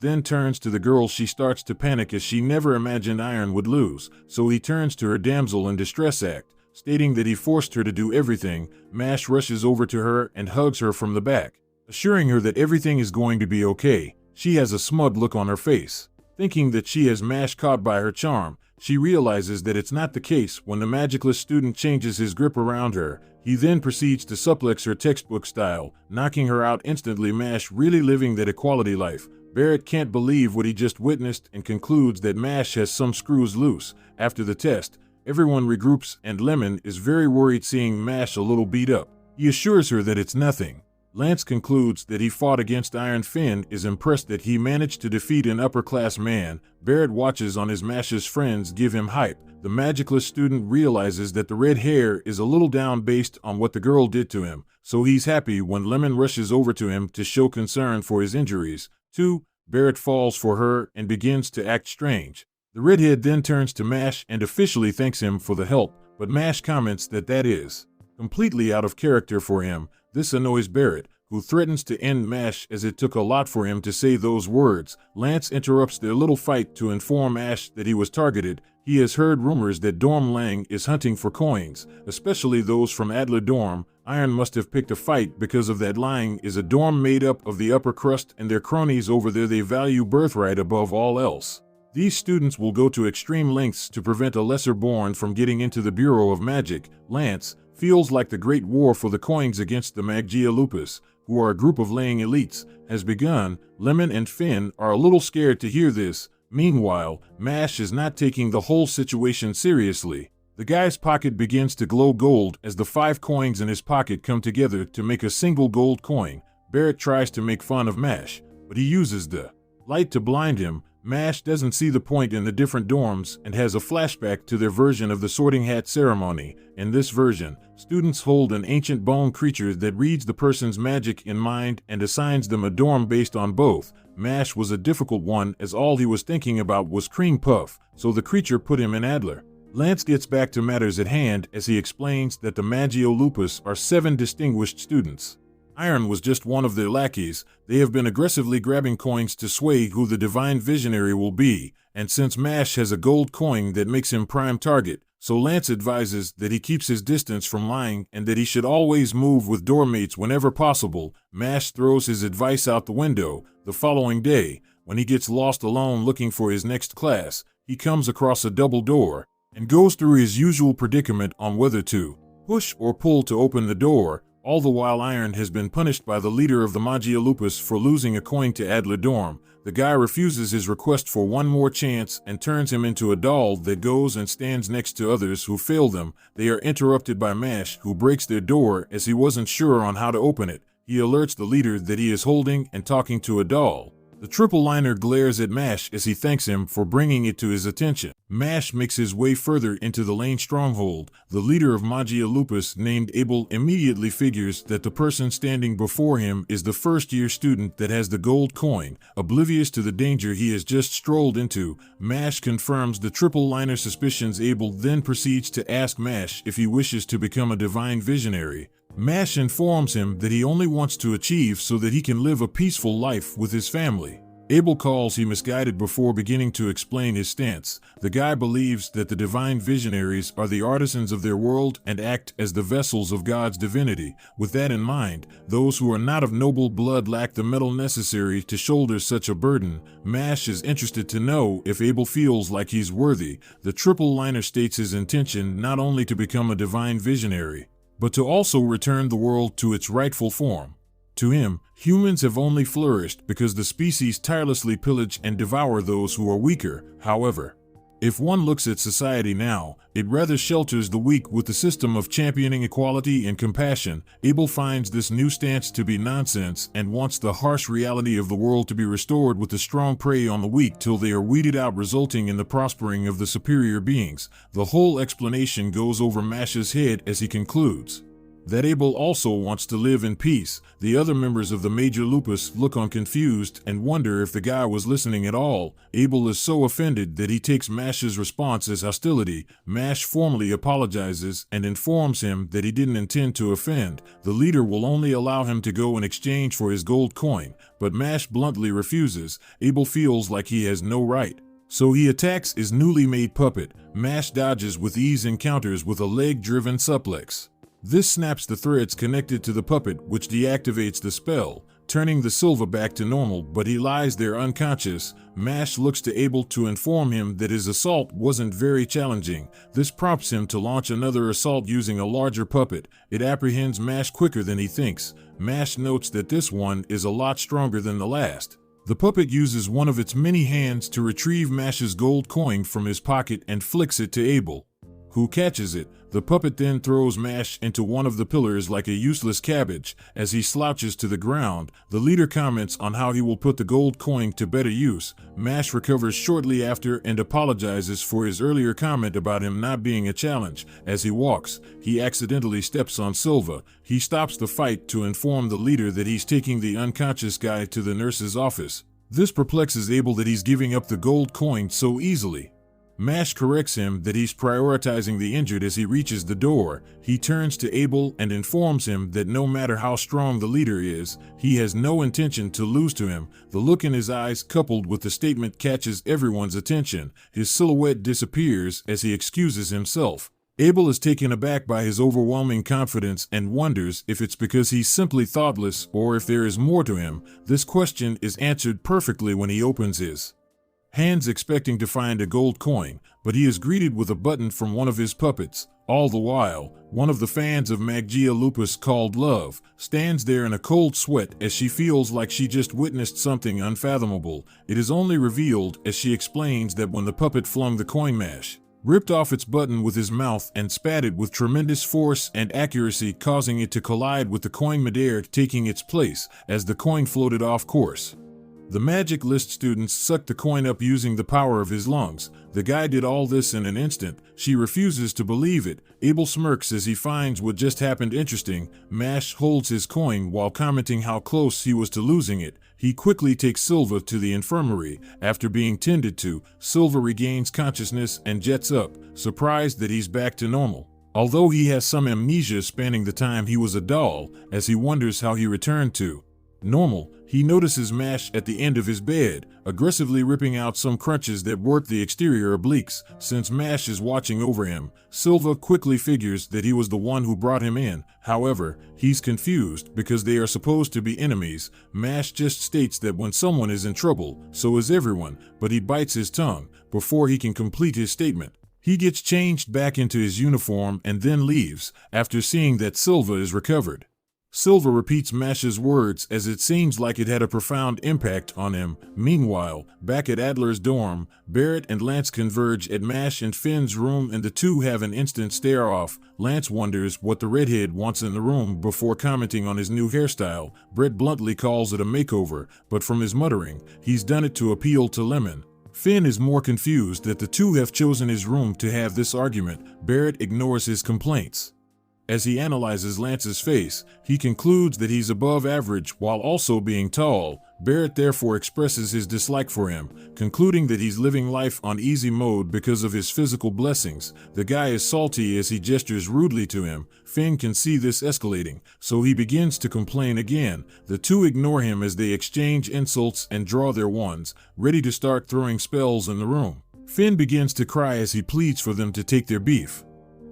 Then turns to the girl. She starts to panic as she never imagined Iron would lose, so he turns to her damsel in distress act, stating that he forced her to do everything. Rushes over to her and hugs her from the back, assuring her that everything is going to be okay. She has a smug look on her face. Thinking that she has caught by her charm, she realizes that it's not the case when the magicless student changes his grip around her. He then proceeds to suplex her textbook style, knocking her out instantly. Really living that equality life. Barrett can't believe what he just witnessed and concludes that has some screws loose. After the test, everyone regroups and Lemon is very worried seeing a little beat up. He assures her that it's nothing. Lance concludes that he fought against Iron. Finn is impressed that he managed to defeat an upper-class man. Barrett watches on his Mash's friends give him hype. The magicless student realizes that the red hair is a little down based on what the girl did to him, so he's happy when Lemon rushes over to him to show concern for his injuries. 2. Barrett falls for her and begins to act strange. The redhead then turns to and officially thanks him for the help, but comments that is completely out of character for him. This annoys Barrett, who threatens to end as it took a lot for him to say those words. Lance interrupts their little fight to inform that he was targeted. He has heard rumors that Dorm Lang is hunting for coins, especially those from Adler Dorm. Iron must have picked a fight because of that. Lang is a dorm made up of the upper crust and their cronies over there. They value birthright above all else. These students will go to extreme lengths to prevent a lesser born from getting into the Bureau of Magic. Lance feels like the great war for the coins against the Magia Lupus, who are a group of laying elites, has begun. Lemon and Finn are a little scared to hear this. Meanwhile, is not taking the whole situation seriously. The guy's pocket begins to glow gold as the 5 coins in his pocket come together to make a single gold coin. Barrett tries to make fun of but he uses the light to blind him. Doesn't see the point in the different dorms and has a flashback to their version of the sorting hat ceremony. In this version, students hold an ancient bone creature that reads the person's magic in mind and assigns them a dorm based on both. Was a difficult one as all he was thinking about was Cream Puff, so the creature put him in Adler. Lance gets back to matters at hand as he explains that the Magia Lupus are 7 distinguished students. Iron was just one of their lackeys. They have been aggressively grabbing coins to sway who the divine visionary will be, and since has a gold coin that makes him prime target, so Lance advises that he keeps his distance from lying and that he should always move with doormates whenever possible. Throws his advice out the window. The following day, when he gets lost alone looking for his next class, he comes across a double door and goes through his usual predicament on whether to push or pull to open the door. All the while Iron has been punished by the leader of the Magia Lupus for losing a coin to Adler Dorm. The guy refuses his request for one more chance and turns him into a doll that goes and stands next to others who fail them. They are interrupted by who breaks their door as he wasn't sure on how to open it. He alerts the leader that he is holding and talking to a doll. The triple liner glares at Mash as he thanks him for bringing it to his attention. Mash makes his way further into the Lane stronghold. The leader of Magia Lupus, named Abel, immediately figures that the person standing before him is the first-year student that has the gold coin. Oblivious to the danger he has just strolled into, Mash confirms the triple liner suspicions. Abel then proceeds to ask Mash if he wishes to become a divine visionary. Mash informs him that he only wants to achieve so that he can live a peaceful life with his family. Abel calls he misguided before beginning to explain his stance. The guy believes that the divine visionaries are the artisans of their world and act as the vessels of God's divinity. With that in mind, those who are not of noble blood lack the metal necessary to shoulder such a burden. Mash is interested to know if Abel feels like he's worthy. The triple liner states his intention not only to become a divine visionary, but to also return the world to its rightful form. To him, humans have only flourished because the species tirelessly pillage and devour those who are weaker. However, if one looks at society now, it rather shelters the weak with the system of championing equality and compassion. Abel finds this new stance to be nonsense and wants the harsh reality of the world to be restored with the strong prey on the weak till they are weeded out, resulting in the prospering of the superior beings. The whole explanation goes over Mash's head as he concludes that Abel also wants to live in peace. The other members of the Major Lupus look on confused and wonder if the guy was listening at all. Abel is so offended that he takes Mash's response as hostility. Mash formally apologizes and informs him that he didn't intend to offend. The leader will only allow him to go in exchange for his gold coin, but Mash bluntly refuses. Abel feels like he has no right, so he attacks his newly made puppet. Mash dodges with ease and counters with a leg-driven suplex. This snaps the threads connected to the puppet, which deactivates the spell, turning the Silva back to normal, but he lies there unconscious. Mash looks to Abel to inform him that his assault wasn't very challenging. This prompts him to launch another assault using a larger puppet. It apprehends Mash quicker than he thinks. Mash notes that this one is a lot stronger than the last. The puppet uses one of its many hands to retrieve Mash's gold coin from his pocket and flicks it to Abel, who catches it. The puppet then throws Mash into one of the pillars like a useless cabbage. As he slouches to the ground, the leader comments on how he will put the gold coin to better use. Mash recovers shortly after and apologizes for his earlier comment about him not being a challenge. As he walks, he accidentally steps on Silva. He stops the fight to inform the leader that he's taking the unconscious guy to the nurse's office. This perplexes Abel that he's giving up the gold coin so easily. Mash corrects him that he's prioritizing the injured. As he reaches the door, he turns to Abel and informs him that no matter how strong the leader is, he has no intention to lose to him. The look in his eyes, coupled with the statement, catches everyone's attention. His silhouette disappears as he excuses himself. Abel is taken aback by his overwhelming confidence and wonders if it's because he's simply thoughtless or if there is more to him. This question is answered perfectly when he opens his hands expecting to find a gold coin, but he is greeted with a button from one of his puppets. All the while, one of the fans of Magia Lupus, called Love, stands there in a cold sweat as she feels like she just witnessed something unfathomable. It is only revealed as she explains that when the puppet flung the coin, Mash ripped off its button with his mouth and spat it with tremendous force and accuracy, causing it to collide with the coin midair, taking its place as the coin floated off course. The magic list students sucked the coin up using the power of his lungs. The guy did all this in an instant. She refuses to believe it. Abel smirks as he finds what just happened interesting. Mash holds his coin while commenting how close he was to losing it. He quickly takes Silva to the infirmary. After being tended to, Silva regains consciousness and jets up, surprised that he's back to normal, although he has some amnesia spanning the time he was a doll. As he wonders how he returned to normal, he notices Mash at the end of his bed, aggressively ripping out some crunches that work the exterior obliques. Since Mash is watching over him, Silva quickly figures that he was the one who brought him in. However, he's confused because they are supposed to be enemies. Mash just states that when someone is in trouble, so is everyone, but he bites his tongue before he can complete his statement. He gets changed back into his uniform and then leaves after seeing that Silva is recovered. Silver repeats Mash's words as it seems like it had a profound impact on him. Meanwhile, back at Adler's dorm, Barrett and Lance converge at Mash and Finn's room and the two have an instant stare-off. Lance wonders what the redhead wants in the room before commenting on his new hairstyle. Brett bluntly calls it a makeover, but from his muttering, he's done it to appeal to Lemon. Finn is more confused that the two have chosen his room to have this argument. Barrett ignores his complaints. As he analyzes Lance's face, he concludes that he's above average while also being tall. Barrett therefore expresses his dislike for him, concluding that he's living life on easy mode because of his physical blessings. The guy is salty as he gestures rudely to him. Finn can see this escalating, so he begins to complain again. The two ignore him as they exchange insults and draw their wands, ready to start throwing spells in the room. Finn begins to cry as he pleads for them to take their beef.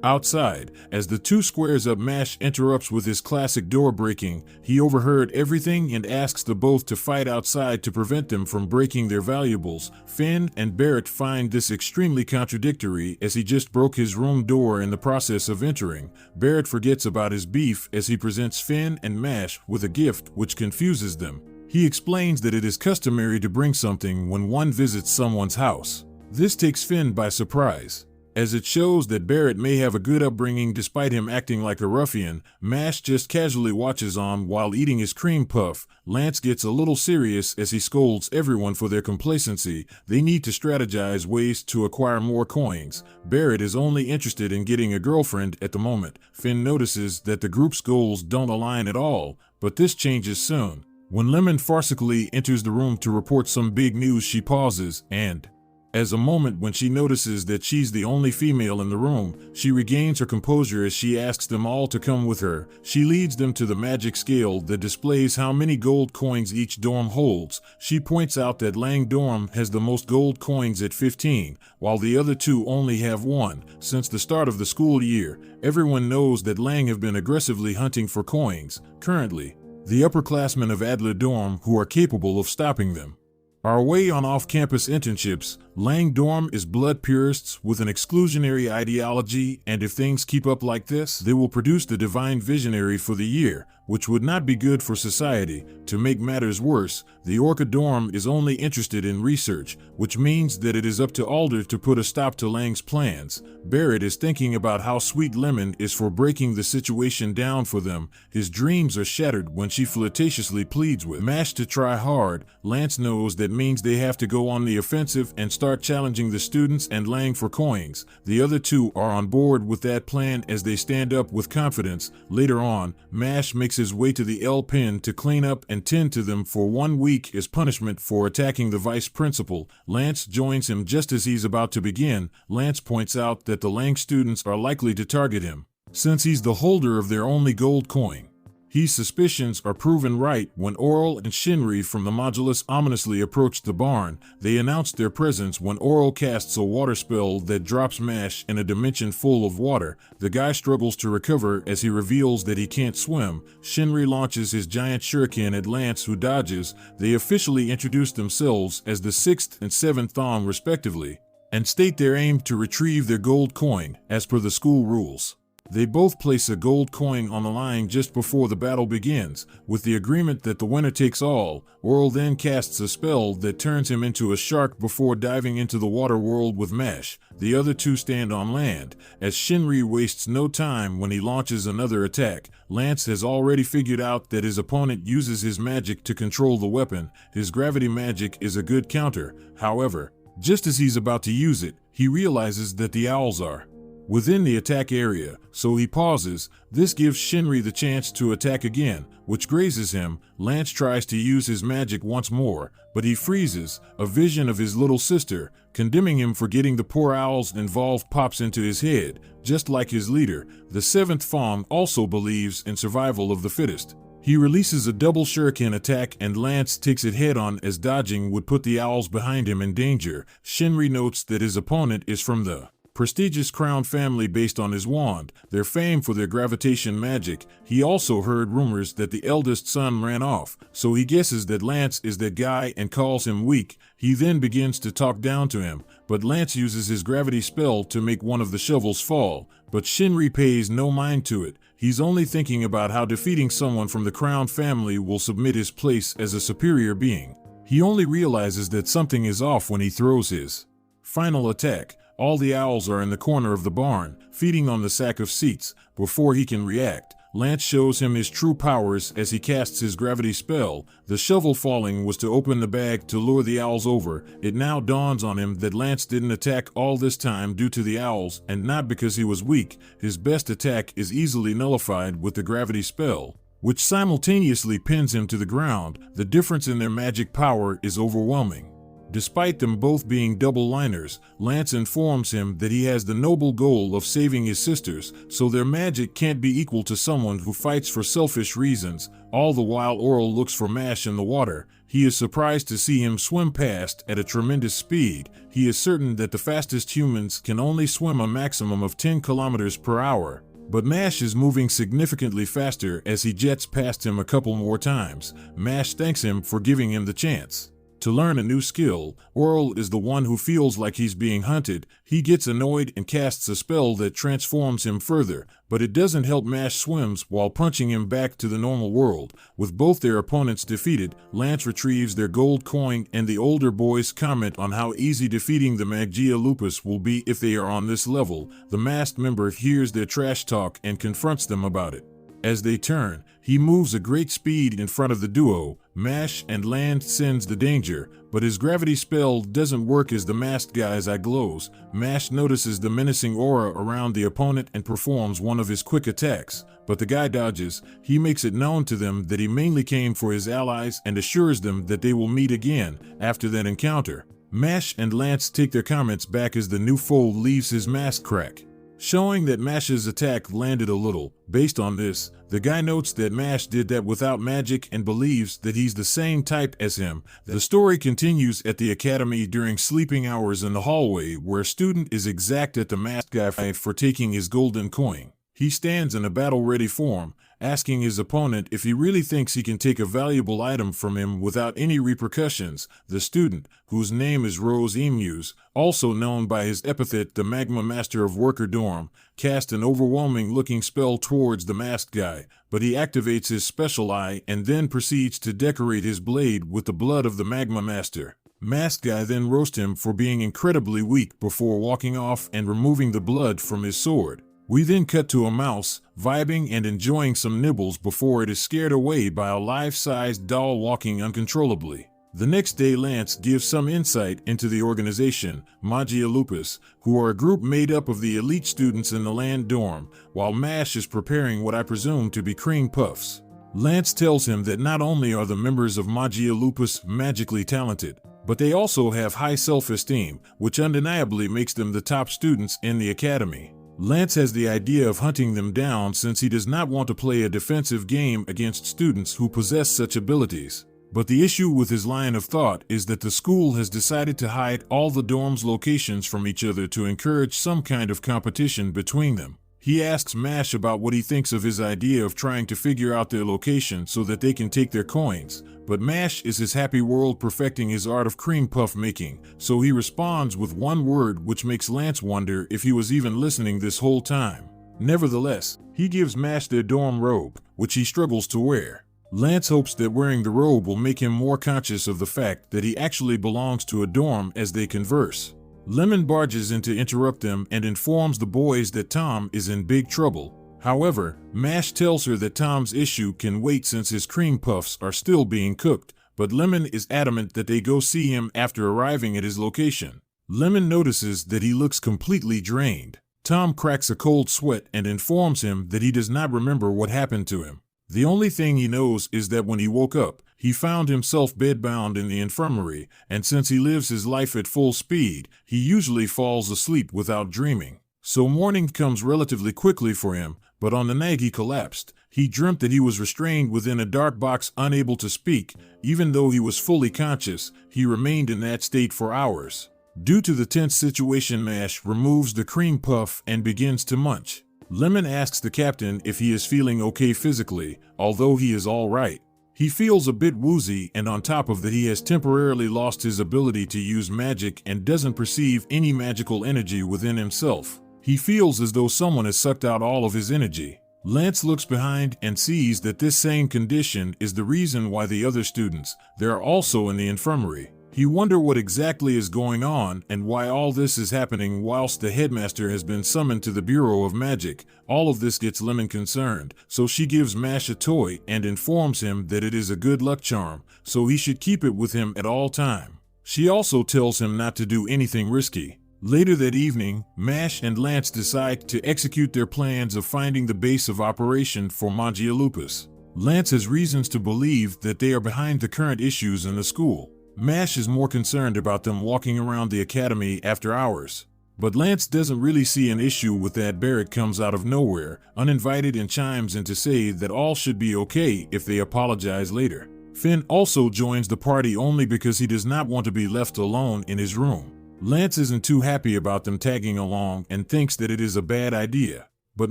Outside, as the two squares up, Mash interrupts with his classic door breaking. He overheard everything and asks the both to fight outside to prevent them from breaking their valuables. Finn and Barrett find this extremely contradictory as he just broke his room door in the process of entering. Barrett forgets about his beef as he presents Finn and Mash with a gift which confuses them. He explains that it is customary to bring something when one visits someone's house. This takes Finn by surprise, as it shows that Barrett may have a good upbringing despite him acting like a ruffian. Mash just casually watches on while eating his cream puff. Lance gets a little serious as he scolds everyone for their complacency. They need to strategize ways to acquire more coins. Barrett is only interested in getting a girlfriend at the moment. Finn notices that the group's goals don't align at all, but this changes soon. When Lemon farcically enters the room to report some big news, she pauses and, as a moment when she notices that she's the only female in the room, she regains her composure as she asks them all to come with her. She leads them to the magic scale that displays how many gold coins each dorm holds. She points out that Lang dorm has the most gold coins at 15, while the other two only have 1. Since the start of the school year, everyone knows that Lang have been aggressively hunting for coins. Currently, the upperclassmen of Adler dorm who are capable of stopping them are away on off-campus internships. Lang dorm is blood purists with an exclusionary ideology, and if things keep up like this, they will produce the divine visionary for the year, which would not be good for society. To make matters worse, the Orca dorm is only interested in research, which means that it is up to Alder to put a stop to Lang's plans. Barrett is thinking about how sweet Lemon is for breaking the situation down for them. His dreams are shattered when she flirtatiously pleads with Mash to try hard. Lance knows that means they have to go on the offensive and start challenging the students and Lang for coins. The other two are on board with that plan as they stand up with confidence. Later on, Mash makes his way to the L pen to clean up and tend to them for 1 week as punishment for attacking the vice principal. Lance joins him just as he's about to begin. Lance points out that the Lang students are likely to target him, since he's the holder of their only gold coin. His suspicions are proven right when Oral and Shinri from the Modulus ominously approach the barn. They announce their presence when Oral casts a water spell that drops Mash in a dimension full of water. The guy struggles to recover as he reveals that he can't swim. Shinri launches his giant shuriken at Lance, who dodges. They officially introduce themselves as the 6th and 7th Thong respectively, and state their aim to retrieve their gold coin as per the school rules. They both place a gold coin on the line just before the battle begins, with the agreement that the winner takes all. Oral then casts a spell that turns him into a shark before diving into the water world with Mash. The other two stand on land, as Shinri wastes no time when he launches another attack. Lance has already figured out that his opponent uses his magic to control the weapon. His gravity magic is a good counter. However, just as he's about to use it, he realizes that the owls are within the attack area, so he pauses. This gives Shinri the chance to attack again, which grazes him. Lance tries to use his magic once more, but he freezes. A vision of his little sister, condemning him for getting the poor owls involved, pops into his head. Just like his leader, the 7th Fong also believes in survival of the fittest. He releases a double shuriken attack and Lance takes it head-on as dodging would put the owls behind him in danger. Shinri notes that his opponent is from the prestigious crown family based on his wand, their fame for their gravitation magic. He also heard rumors that the eldest son ran off, so he guesses that Lance is that guy and calls him weak. He then begins to talk down to him, but Lance uses his gravity spell to make one of the shovels fall, but Shinri pays no mind to it. He's only thinking about how defeating someone from the crown family will submit his place as a superior being. He only realizes that something is off when he throws his final attack. All the owls are in the corner of the barn, feeding on the sack of seats. Before he can react, Lance shows him his true powers as he casts his gravity spell. The shovel falling was to open the bag to lure the owls over. It now dawns on him that Lance didn't attack all this time due to the owls and not because he was weak. His best attack is easily nullified with the gravity spell, which simultaneously pins him to the ground. The difference in their magic power is overwhelming. Despite them both being double-liners, Lance informs him that he has the noble goal of saving his sisters, so their magic can't be equal to someone who fights for selfish reasons. All the while Oral looks for Mash in the water. He is surprised to see him swim past at a tremendous speed. He is certain that the fastest humans can only swim a maximum of 10 kilometers per hour. But Mash is moving significantly faster as he jets past him a couple more times. Mash thanks him for giving him the chance to learn a new skill. Oral is the one who feels like he's being hunted. He gets annoyed and casts a spell that transforms him further, but it doesn't help. Mash swims while punching him back to the normal world. With both their opponents defeated, Lance retrieves their gold coin and the older boys comment on how easy defeating the Magia Lupus will be if they are on this level. The masked member hears their trash talk and confronts them about it. As they turn, he moves at great speed in front of the duo. Mash and Land sends the danger, but his gravity spell doesn't work as the masked guy's eye glows. Mash notices the menacing aura around the opponent and performs one of his quick attacks, but the guy dodges. He makes it known to them that he mainly came for his allies and assures them that they will meet again after that encounter. Mash and Lance take their comments back as the new foe leaves his mask crack, showing that Mash's attack landed a little. Based on this, the guy notes that Mash did that without magic and believes that he's the same type as him. The story continues at the academy during sleeping hours in the hallway, where a student is exact at the masked guy for taking his golden coin. He stands in a battle-ready form, asking his opponent if he really thinks he can take a valuable item from him without any repercussions. The student, whose name is Rose Emus, also known by his epithet the Magma Master of Worker Dorm, cast an overwhelming-looking spell towards the masked guy, but he activates his special eye and then proceeds to decorate his blade with the blood of the Magma Master. Masked guy then roasts him for being incredibly weak before walking off and removing the blood from his sword. We then cut to a mouse, vibing and enjoying some nibbles before it is scared away by a life-sized doll walking uncontrollably. The next day Lance gives some insight into the organization, Magia Lupus, who are a group made up of the elite students in the land dorm, while Mash is preparing what I presume to be cream puffs. Lance tells him that not only are the members of Magia Lupus magically talented, but they also have high self-esteem, which undeniably makes them the top students in the academy. Lance has the idea of hunting them down since he does not want to play a defensive game against students who possess such abilities. But the issue with his line of thought is that the school has decided to hide all the dorms' locations from each other to encourage some kind of competition between them. He asks Mash about what he thinks of his idea of trying to figure out their location so that they can take their coins, but Mash is his happy world perfecting his art of cream puff making, so he responds with one word which makes Lance wonder if he was even listening this whole time. Nevertheless, he gives Mash their dorm robe, which he struggles to wear. Lance hopes that wearing the robe will make him more conscious of the fact that he actually belongs to a dorm as they converse. Lemon barges in to interrupt them and informs the boys that Tom is in big trouble. However, Mash tells her that Tom's issue can wait since his cream puffs are still being cooked, but Lemon is adamant that they go see him after arriving at his location. Lemon notices that he looks completely drained. Tom cracks a cold sweat and informs him that he does not remember what happened to him. The only thing he knows is that when he woke up, he found himself bedbound in the infirmary, and since he lives his life at full speed, he usually falls asleep without dreaming. So morning comes relatively quickly for him, but on the night he collapsed, he dreamt that he was restrained within a dark box unable to speak. Even though he was fully conscious, he remained in that state for hours. Due to the tense situation, Mash removes the cream puff and begins to munch. Lemon asks the captain if he is feeling okay physically, although he is all right. He feels a bit woozy, and on top of that he has temporarily lost his ability to use magic and doesn't perceive any magical energy within himself. He feels as though someone has sucked out all of his energy. Lance looks behind and sees that this same condition is the reason why the other students, they are also in the infirmary. He wonders what exactly is going on and why all this is happening whilst the headmaster has been summoned to the Bureau of Magic. All of this gets Lemon concerned, so she gives Mash a toy and informs him that it is a good luck charm, so he should keep it with him at all time. She also tells him not to do anything risky. Later that evening, Mash and Lance decide to execute their plans of finding the base of operation for Magia Lupus. Lance has reasons to believe that they are behind the current issues in the school. Mash is more concerned about them walking around the academy after hours. But Lance doesn't really see an issue with that. Barrett comes out of nowhere, uninvited, and chimes in to say that all should be okay if they apologize later. Finn also joins the party only because he does not want to be left alone in his room. Lance isn't too happy about them tagging along and thinks that it is a bad idea. But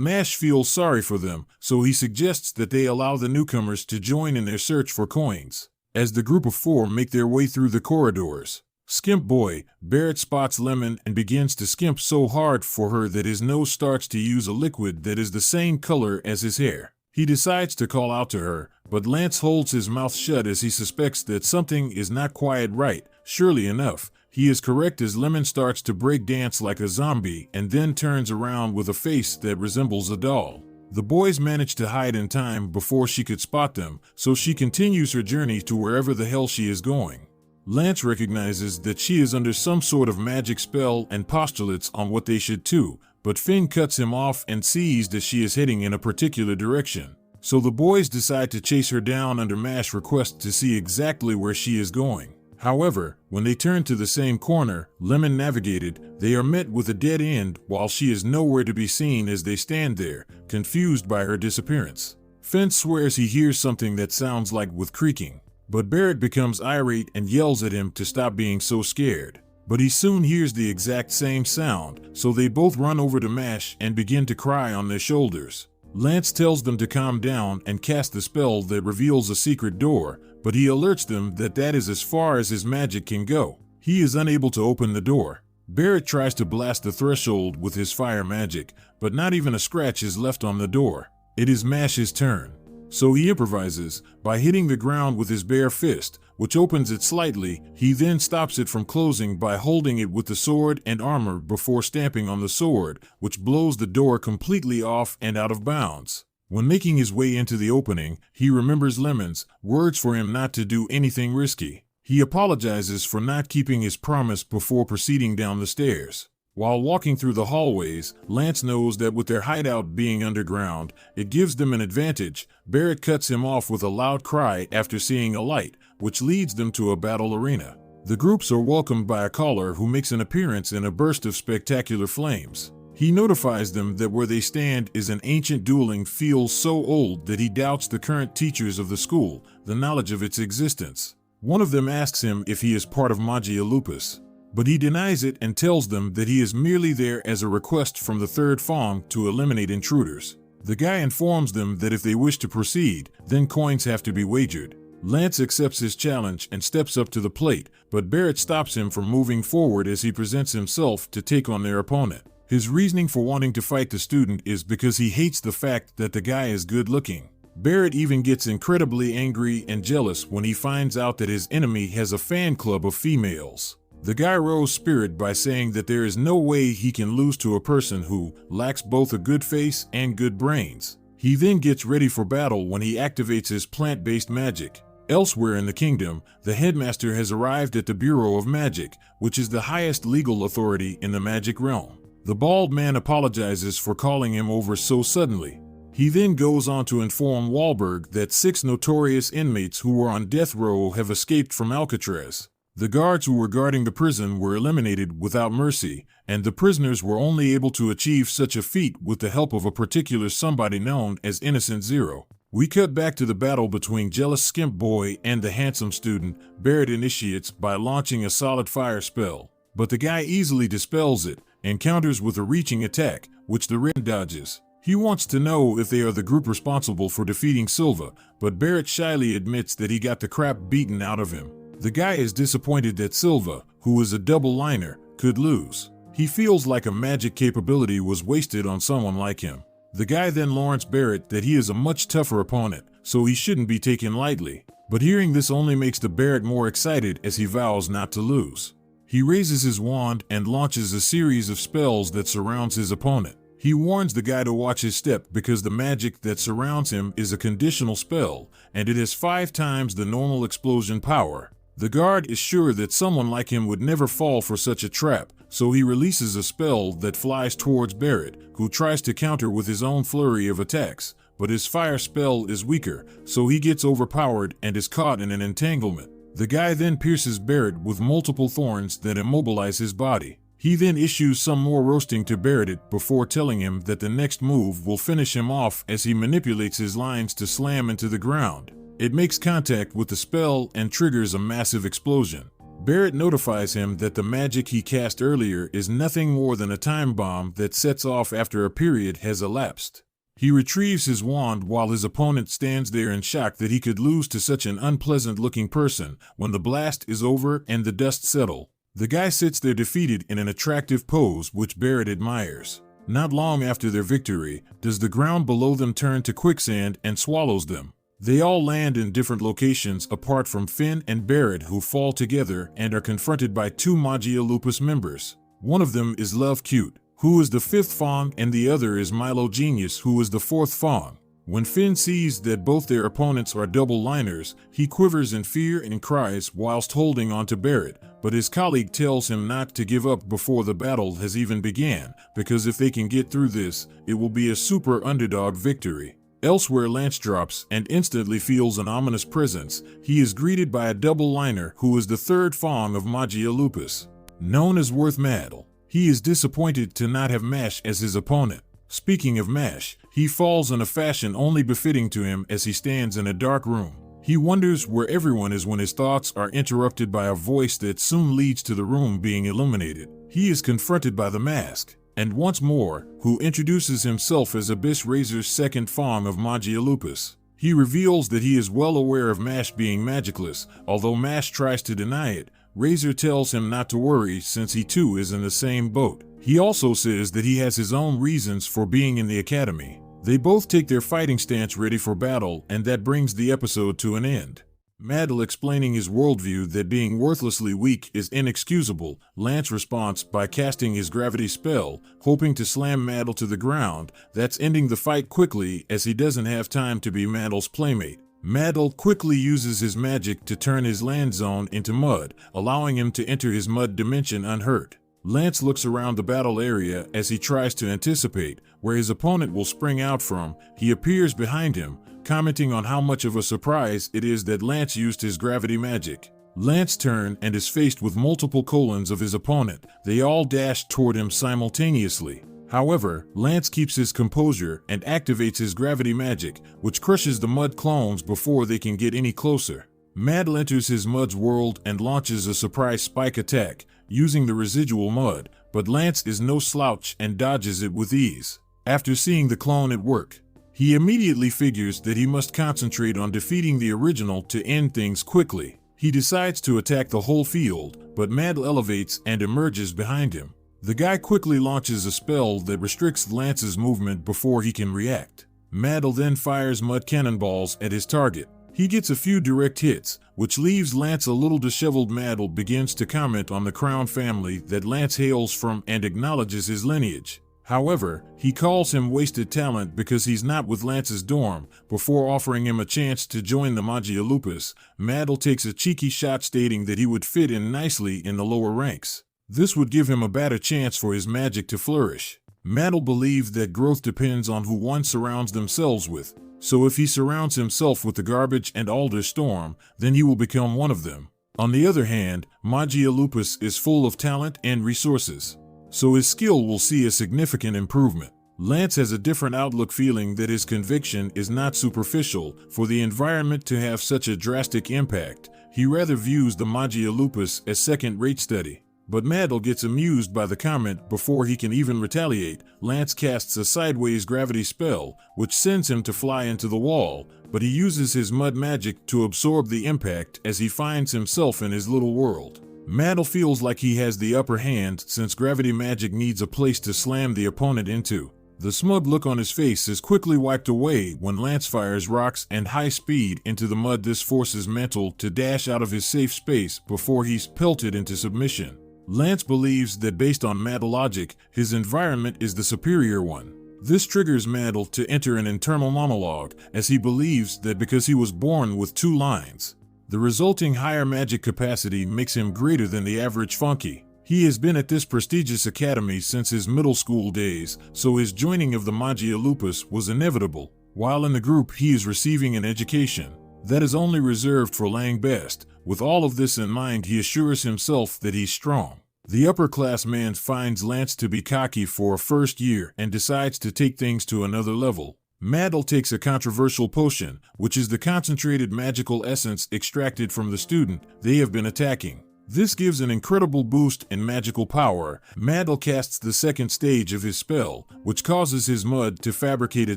Mash feels sorry for them, so he suggests that they allow the newcomers to join in their search for coins. As the group of four make their way through the corridors, Skimp Boy, Barrett spots Lemon and begins to skimp so hard for her that his nose starts to use a liquid that is the same color as his hair. He decides to call out to her, but Lance holds his mouth shut as he suspects that something is not quite right. Surely enough, he is correct as Lemon starts to break dance like a zombie and then turns around with a face that resembles a doll. The boys manage to hide in time before she could spot them, so she continues her journey to wherever the hell she is going. Lance recognizes that she is under some sort of magic spell and postulates on what they should do, but Finn cuts him off and sees that she is heading in a particular direction. So the boys decide to chase her down under Mash's request to see exactly where she is going. However, when they turn to the same corner Lemon navigated, they are met with a dead end while she is nowhere to be seen as they stand there, confused by her disappearance. Finn swears he hears something that sounds like with creaking, but Barrett becomes irate and yells at him to stop being so scared. But he soon hears the exact same sound, so they both run over to Mash and begin to cry on their shoulders. Lance tells them to calm down and cast the spell that reveals a secret door, but he alerts them that that is as far as his magic can go. He is unable to open the door. Barrett tries to blast the threshold with his fire magic, but not even a scratch is left on the door. It is Mash's turn. So he improvises by hitting the ground with his bare fist, which opens it slightly. He then stops it from closing by holding it with the sword and armor before stamping on the sword, which blows the door completely off and out of bounds. When making his way into the opening, he remembers Lemon's words for him not to do anything risky. He apologizes for not keeping his promise before proceeding down the stairs. While walking through the hallways, Lance knows that with their hideout being underground, it gives them an advantage. Barrett cuts him off with a loud cry after seeing a light, which leads them to a battle arena. The groups are welcomed by a caller who makes an appearance in a burst of spectacular flames. He notifies them that where they stand is an ancient dueling field so old that he doubts the current teachers of the school, the knowledge of its existence. One of them asks him if he is part of Magia Lupus, but he denies it and tells them that he is merely there as a request from the third Fong to eliminate intruders. The guy informs them that if they wish to proceed, then coins have to be wagered. Lance accepts his challenge and steps up to the plate, but Barrett stops him from moving forward as he presents himself to take on their opponent. His reasoning for wanting to fight the student is because he hates the fact that the guy is good looking. Barrett even gets incredibly angry and jealous when he finds out that his enemy has a fan club of females. The guy rose spirit by saying that there is no way he can lose to a person who lacks both a good face and good brains. He then gets ready for battle when he activates his plant-based magic. Elsewhere in the kingdom, the headmaster has arrived at the Bureau of Magic, which is the highest legal authority in the magic realm. The bald man apologizes for calling him over so suddenly. He then goes on to inform Wahlberg that 6 notorious inmates who were on death row have escaped from Alcatraz. The guards who were guarding the prison were eliminated without mercy, and the prisoners were only able to achieve such a feat with the help of a particular somebody known as Innocent Zero. We cut back to the battle between jealous Skimp Boy and the handsome student. Barrett initiates by launching a solid fire spell. but the guy easily dispels it and counters with a reaching attack, which the Red dodges. He wants to know if they are the group responsible for defeating Silva, but Barrett shyly admits that he got the crap beaten out of him. The guy is disappointed that Silva, who is a double liner, could lose. He feels like a magic capability was wasted on someone like him. The guy then warns Barrett that he is a much tougher opponent, so he shouldn't be taken lightly. But hearing this only makes the Barrett more excited as he vows not to lose. He raises his wand and launches a series of spells that surrounds his opponent. He warns the guy to watch his step because the magic that surrounds him is a conditional spell, and it has 5 times the normal explosion power. The guard is sure that someone like him would never fall for such a trap, so he releases a spell that flies towards Barrett, who tries to counter with his own flurry of attacks, but his fire spell is weaker, so he gets overpowered and is caught in an entanglement. The guy then pierces Barrett with multiple thorns that immobilize his body. He then issues some more roasting to Barrett before telling him that the next move will finish him off as he manipulates his lines to slam into the ground. It makes contact with the spell and triggers a massive explosion. Barrett notifies him that the magic he cast earlier is nothing more than a time bomb that sets off after a period has elapsed. He retrieves his wand while his opponent stands there in shock that he could lose to such an unpleasant-looking person when the blast is over and the dust settles. The guy sits there defeated in an attractive pose which Barrett admires. Not long after their victory, does the ground below them turn to quicksand and swallows them. They all land in different locations apart from Finn and Barrett, who fall together and are confronted by 2 Magia Lupus members. One of them is Love Cute, who is the 5th Fong, and the other is Milo Genius, who is the 4th Fong. When Finn sees that both their opponents are double liners, he quivers in fear and cries whilst holding on to Barrett, but his colleague tells him not to give up before the battle has even begun, because if they can get through this, it will be a super underdog victory. Elsewhere, Lance drops and instantly feels an ominous presence. He is greeted by a double liner who is the 3rd Fong of Magia Lupus, known as Worth Madel. He is disappointed to not have Mash as his opponent. Speaking of Mash, he falls in a fashion only befitting to him as he stands in a dark room. He wonders where everyone is when his thoughts are interrupted by a voice that soon leads to the room being illuminated. He is confronted by the mask, and once more, who introduces himself as Abyss Razor's 2nd Fong of Magia Lupus. He reveals that he is well aware of Mash being magicless, although Mash tries to deny it. Razor tells him not to worry since he too is in the same boat. He also says that he has his own reasons for being in the academy. They both take their fighting stance ready for battle, and that brings the episode to an end. Madel explaining his worldview that being worthlessly weak is inexcusable. Lance responds by casting his gravity spell, hoping to slam Madel to the ground. That's ending the fight quickly as he doesn't have time to be Madel's playmate. Madel quickly uses his magic to turn his land zone into mud, allowing him to enter his mud dimension unhurt. Lance looks around the battle area as he tries to anticipate where his opponent will spring out from. He appears behind him, commenting on how much of a surprise it is that Lance used his gravity magic. Lance turns and is faced with multiple colons of his opponent. They all dash toward him simultaneously. However, Lance keeps his composure and activates his gravity magic, which crushes the mud clones before they can get any closer. Madel enters his mud's world and launches a surprise spike attack, using the residual mud, but Lance is no slouch and dodges it with ease. After seeing the clone at work, he immediately figures that he must concentrate on defeating the original to end things quickly. He decides to attack the whole field, but Madel elevates and emerges behind him. The guy quickly launches a spell that restricts Lance's movement before he can react. Madel then fires mud cannonballs at his target. He gets a few direct hits, which leaves Lance a little disheveled. Madel begins to comment on the Crown family that Lance hails from and acknowledges his lineage. However, he calls him wasted talent because he's not with Lance's dorm. Before offering him a chance to join the Magia Lupus, Madel takes a cheeky shot stating that he would fit in nicely in the lower ranks. This would give him a better chance for his magic to flourish. Madel believes that growth depends on who one surrounds themselves with. So if he surrounds himself with the Garbage and Alder Storm, then he will become one of them. On the other hand, Magia Lupus is full of talent and resources, so his skill will see a significant improvement. Lance has a different outlook, feeling that his conviction is not superficial. For the environment to have such a drastic impact, he rather views the Magia Lupus as second-rate study. But Maddle gets amused by the comment before he can even retaliate. Lance casts a sideways gravity spell, which sends him to fly into the wall, but he uses his mud magic to absorb the impact as he finds himself in his little world. Maddle feels like he has the upper hand since gravity magic needs a place to slam the opponent into. The smug look on his face is quickly wiped away when Lance fires rocks and high speed into the mud. This forces Mantle to dash out of his safe space before he's pelted into submission. Lance believes that based on Maddle logic, his environment is the superior one. This triggers Maddle to enter an internal monologue, as he believes that because he was born with 2 lines, the resulting higher magic capacity makes him greater than the average Funky. He has been at this prestigious academy since his middle school days, so his joining of the Magia Lupus was inevitable. While in the group, he is receiving an education that is only reserved for Lang Best. With all of this in mind, he assures himself that he's strong. The upper-class man finds Lance to be cocky for a first year and decides to take things to another level. Maddle takes a controversial potion, which is the concentrated magical essence extracted from the student they have been attacking. This gives an incredible boost in magical power. Maddle casts the second stage of his spell, which causes his mud to fabricate a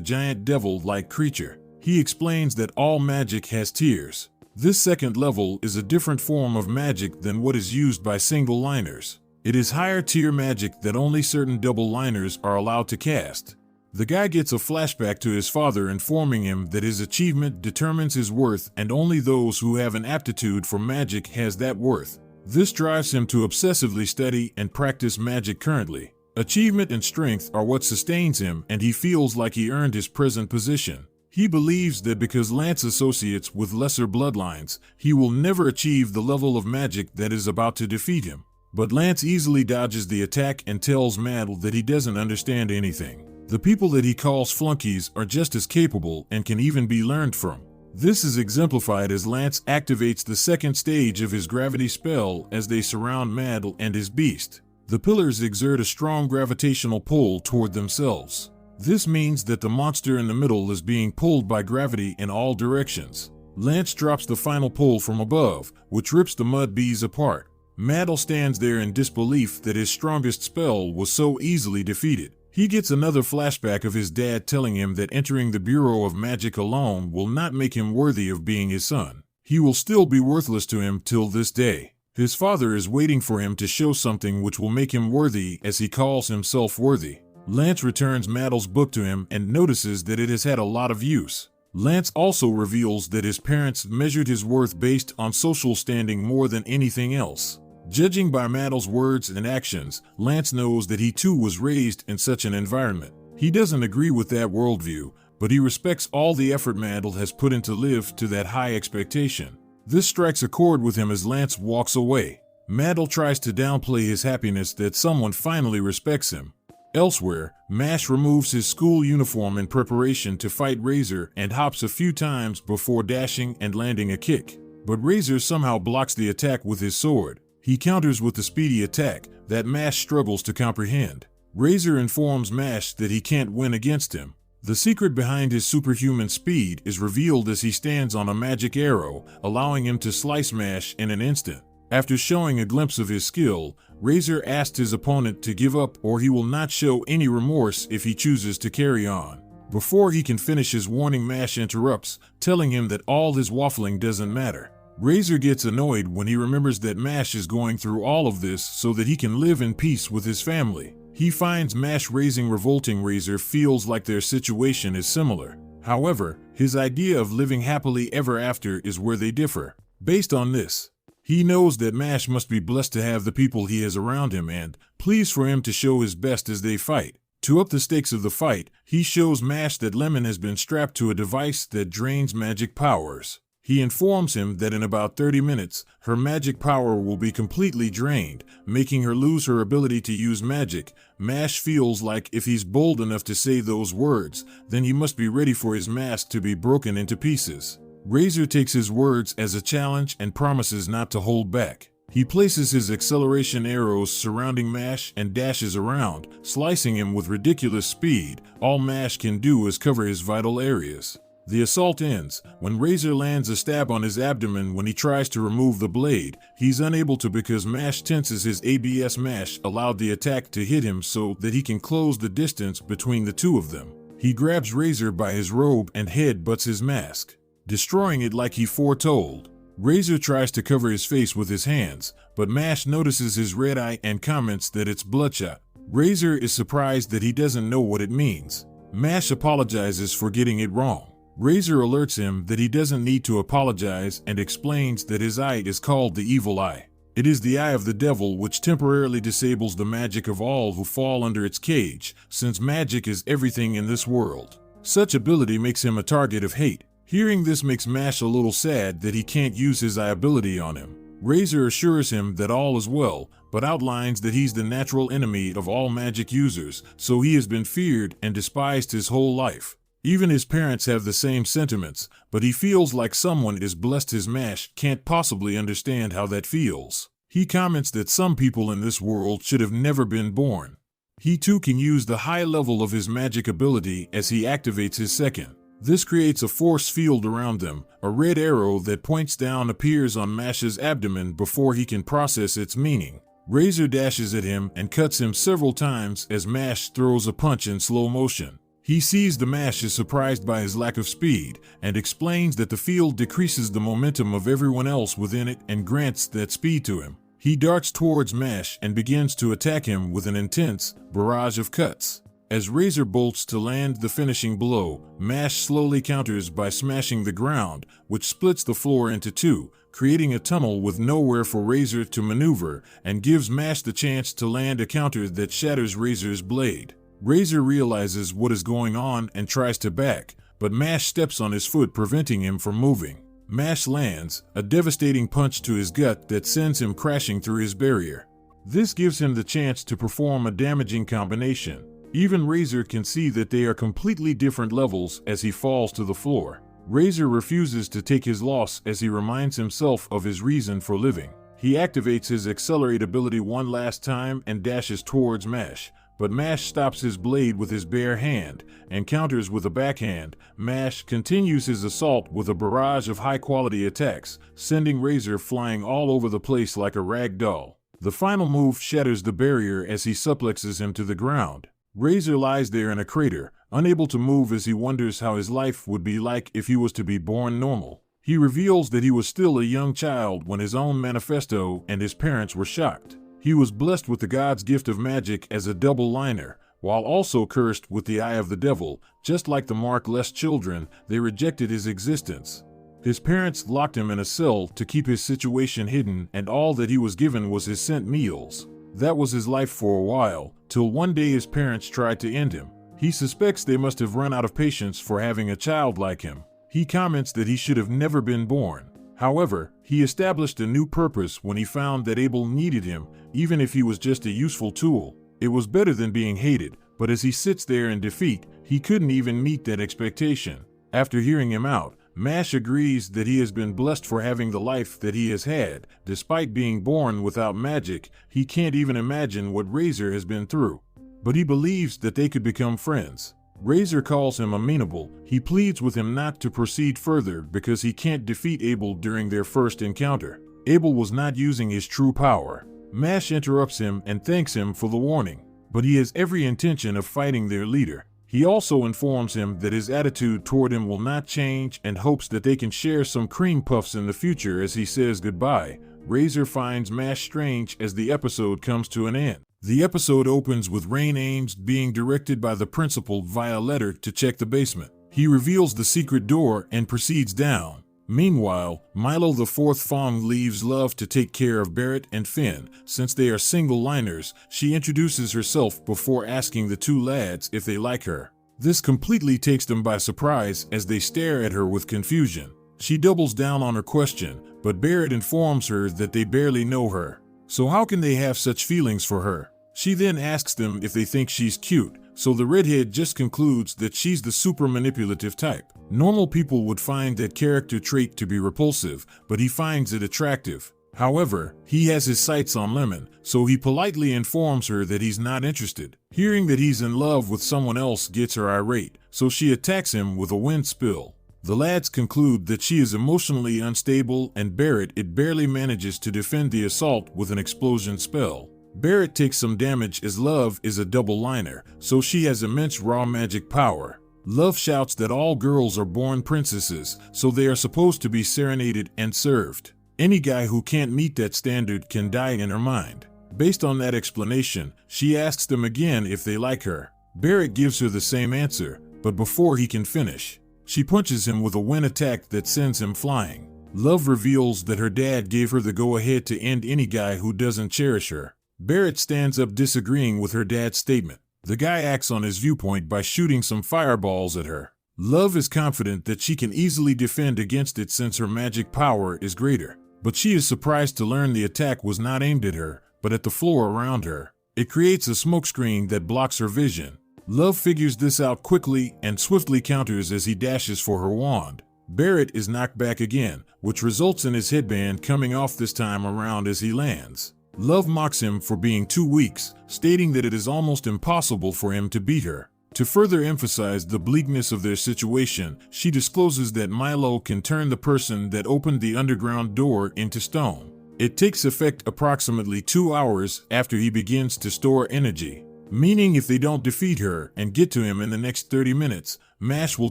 giant devil-like creature. He explains that all magic has tiers. This second level is a different form of magic than what is used by single-liners. It is higher tier magic that only certain double-liners are allowed to cast. The guy gets a flashback to his father informing him that his achievement determines his worth and only those who have an aptitude for magic has that worth. This drives him to obsessively study and practice magic currently. Achievement and strength are what sustains him, and he feels like he earned his present position. He believes that because Lance associates with lesser bloodlines, he will never achieve the level of magic that is about to defeat him. But Lance easily dodges the attack and tells Maddle that he doesn't understand anything. The people that he calls flunkies are just as capable and can even be learned from. This is exemplified as Lance activates the second stage of his gravity spell as they surround Maddle and his beast. The pillars exert a strong gravitational pull toward themselves. This means that the monster in the middle is being pulled by gravity in all directions. Lance drops the final pull from above, which rips the mud bees apart. Maddle stands there in disbelief that his strongest spell was so easily defeated. He gets another flashback of his dad telling him that entering the Bureau of Magic alone will not make him worthy of being his son. He will still be worthless to him till this day. His father is waiting for him to show something which will make him worthy, as he calls himself worthy. Lance returns Maddle's book to him and notices that it has had a lot of use. Lance also reveals that his parents measured his worth based on social standing more than anything else. Judging by Maddle's words and actions, Lance knows that he too was raised in such an environment. He doesn't agree with that worldview, but he respects all the effort Maddle has put in to live to that high expectation. This strikes a chord with him as Lance walks away. Maddle tries to downplay his happiness that someone finally respects him. Elsewhere, Mash removes his school uniform in preparation to fight Razor and hops a few times before dashing and landing a kick. But Razor somehow blocks the attack with his sword. He counters with a speedy attack that Mash struggles to comprehend. Razor informs Mash that he can't win against him. The secret behind his superhuman speed is revealed as he stands on a magic arrow, allowing him to slice Mash in an instant. After showing a glimpse of his skill, Razor asks his opponent to give up or he will not show any remorse if he chooses to carry on. Before he can finish his warning, Mash interrupts, telling him that all his waffling doesn't matter. Razor gets annoyed when he remembers that Mash is going through all of this so that he can live in peace with his family. He finds Mash raising revolting. Razor feels like their situation is similar. However, his idea of living happily ever after is where they differ. Based on this, he knows that Mash must be blessed to have the people he has around him and pleased for him to show his best as they fight. To up the stakes of the fight, he shows Mash that Lemon has been strapped to a device that drains magic powers. He informs him that in about 30 minutes, her magic power will be completely drained, making her lose her ability to use magic. Mash feels like if he's bold enough to say those words, then he must be ready for his mask to be broken into pieces. Razor takes his words as a challenge and promises not to hold back. He places his acceleration arrows surrounding Mash and dashes around, slicing him with ridiculous speed. All Mash can do is cover his vital areas. The assault ends when Razor lands a stab on his abdomen. When he tries to remove the blade, he's unable to because Mash tenses his ABS. Mash allowed the attack to hit him so that he can close the distance between the two of them. He grabs Razor by his robe and head-butts his mask, destroying it like he foretold. Razor tries to cover his face with his hands, but Mash notices his red eye and comments that it's bloodshot. Razor is surprised that he doesn't know what it means. Mash apologizes for getting it wrong. Razor alerts him that he doesn't need to apologize and explains that his eye is called the Evil Eye. It is the eye of the devil which temporarily disables the magic of all who fall under its cage, since magic is everything in this world. Such ability makes him a target of hate. Hearing this makes Mash a little sad that he can't use his eye ability on him. Razor assures him that all is well, but outlines that he's the natural enemy of all magic users, so he has been feared and despised his whole life. Even his parents have the same sentiments, but he feels like someone is blessed. His Mash can't possibly understand how that feels. He comments that some people in this world should have never been born. He too can use the high level of his magic ability as he activates his second. This creates a force field around them. A red arrow that points down appears on Mash's abdomen before he can process its meaning. Razor dashes at him and cuts him several times as Mash throws a punch in slow motion. He sees the Mash is surprised by his lack of speed and explains that the field decreases the momentum of everyone else within it and grants that speed to him. He darts towards Mash and begins to attack him with an intense barrage of cuts. As Razor bolts to land the finishing blow, Mash slowly counters by smashing the ground, which splits the floor into two, creating a tunnel with nowhere for Razor to maneuver and gives Mash the chance to land a counter that shatters Razor's blade. Razor realizes what is going on and tries to back, but Mash steps on his foot, preventing him from moving. Mash lands a devastating punch to his gut that sends him crashing through his barrier. This gives him the chance to perform a damaging combination. Even Razor can see that they are completely different levels as he falls to the floor. Razor refuses to take his loss as he reminds himself of his reason for living. He activates his Accelerate ability one last time and dashes towards Mash, but Mash stops his blade with his bare hand and counters with a backhand. Mash continues his assault with a barrage of high-quality attacks, sending Razor flying all over the place like a rag doll. The final move shatters the barrier as he suplexes him to the ground. Razor lies there in a crater, unable to move as he wonders how his life would be like if he was to be born normal. He reveals that he was still a young child when his own manifesto and his parents were shocked. He was blessed with the god's gift of magic as a double liner, while also cursed with the eye of the devil. Just like the markless children, they rejected his existence. His parents locked him in a cell to keep his situation hidden, and all that he was given was his sent meals. That was his life for a while, till one day his parents tried to end him. He suspects they must have run out of patience for having a child like him. He comments that he should have never been born. However, he established a new purpose when he found that Abel needed him, even if he was just a useful tool. It was better than being hated, but as he sits there in defeat, he couldn't even meet that expectation. After hearing him out, Mash agrees that he has been blessed for having the life that he has had. Despite being born without magic, he can't even imagine what Razor has been through. But he believes that they could become friends. Razor calls him amenable. He pleads with him not to proceed further because he can't defeat Abel during their first encounter. Abel was not using his true power. Mash interrupts him and thanks him for the warning, but he has every intention of fighting their leader. He also informs him that his attitude toward him will not change and hopes that they can share some cream puffs in the future. As he says goodbye, Razor finds Mash strange as the episode comes to an end. The episode opens with Rain Ames being directed by the principal via letter to check the basement. He reveals the secret door and proceeds down. Meanwhile, Milo the fourth Fong leaves Love to take care of Barrett and Finn. Since they are single liners, she introduces herself before asking the two lads if they like her. This completely takes them by surprise as they stare at her with confusion. She doubles down on her question, but Barrett informs her that they barely know her. So how can they have such feelings for her? She then asks them if they think she's cute, so the redhead just concludes that she's the super manipulative type. Normal people would find that character trait to be repulsive, but he finds it attractive. However, he has his sights on Lemon, so he politely informs her that he's not interested. Hearing that he's in love with someone else gets her irate, so she attacks him with a wind spill. The lads conclude that she is emotionally unstable, and Barrett barely manages to defend the assault with an explosion spell. Barrett takes some damage as Love is a double-liner, so she has immense raw magic power. Love shouts that all girls are born princesses, so they are supposed to be serenaded and served. Any guy who can't meet that standard can die in her mind. Based on that explanation, she asks them again if they like her. Barrett gives her the same answer, but before he can finish, she punches him with a wind attack that sends him flying. Love reveals that her dad gave her the go-ahead to end any guy who doesn't cherish her. Barrett stands up disagreeing with her dad's statement. The guy acts on his viewpoint by shooting some fireballs at her. Love is confident that she can easily defend against it since her magic power is greater. But she is surprised to learn the attack was not aimed at her, but at the floor around her. It creates a smokescreen that blocks her vision. Love figures this out quickly and swiftly counters as he dashes for her wand. Barrett is knocked back again, which results in his headband coming off this time around as he lands. Love mocks him for being too weak, stating that it is almost impossible for him to beat her. To further emphasize the bleakness of their situation, she discloses that Milo can turn the person that opened the underground door into stone. It takes effect approximately 2 hours after he begins to store energy, meaning if they don't defeat her and get to him in the next 30 minutes, Mash will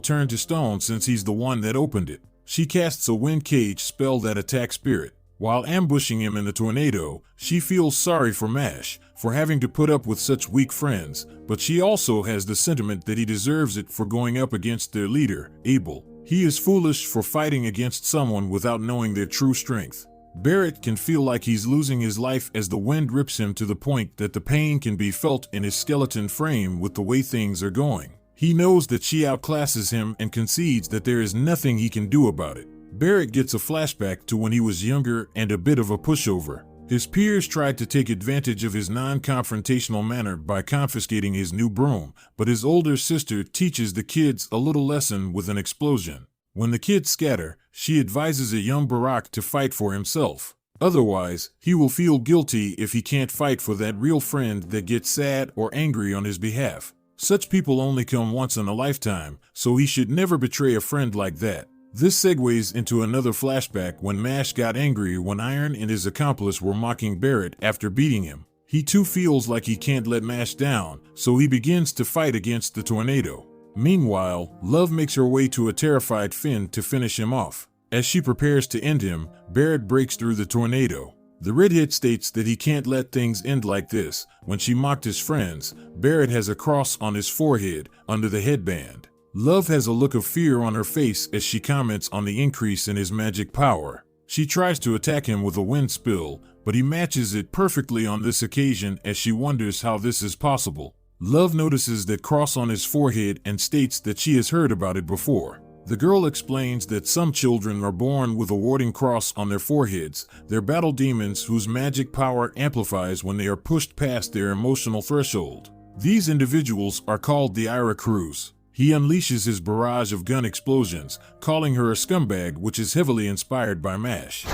turn to stone since he's the one that opened it. She casts a wind cage spell that attacks Spirit. While ambushing him in the tornado, she feels sorry for Mash for having to put up with such weak friends, but she also has the sentiment that he deserves it for going up against their leader, Abel. He is foolish for fighting against someone without knowing their true strength. Barrett can feel like he's losing his life as the wind rips him to the point that the pain can be felt in his skeleton frame with the way things are going. He knows that she outclasses him and concedes that there is nothing he can do about it. Barrett gets a flashback to when he was younger and a bit of a pushover. His peers tried to take advantage of his non-confrontational manner by confiscating his new broom, but his older sister teaches the kids a little lesson with an explosion. When the kids scatter, she advises a young Barack to fight for himself. Otherwise, he will feel guilty if he can't fight for that real friend that gets sad or angry on his behalf. Such people only come once in a lifetime, so he should never betray a friend like that. This segues into another flashback when Mash got angry when Iron and his accomplice were mocking Barrett after beating him. He too feels like he can't let Mash down, so he begins to fight against the tornado. Meanwhile, Love makes her way to a terrified Finn to finish him off. As she prepares to end him, Barrett breaks through the tornado. The redhead states that he can't let things end like this. When she mocked his friends, Barrett has a cross on his forehead under the headband. Love has a look of fear on her face as she comments on the increase in his magic power. She tries to attack him with a wind spill, but he matches it perfectly on this occasion as she wonders how this is possible. Love notices that cross on his forehead and states that she has heard about it before. The girl explains that some children are born with a warding cross on their foreheads. They're battle demons whose magic power amplifies when they are pushed past their emotional threshold. These individuals are called the Anicaps. He unleashes his barrage of gun explosions, calling her a scumbag, which is heavily inspired by MASH.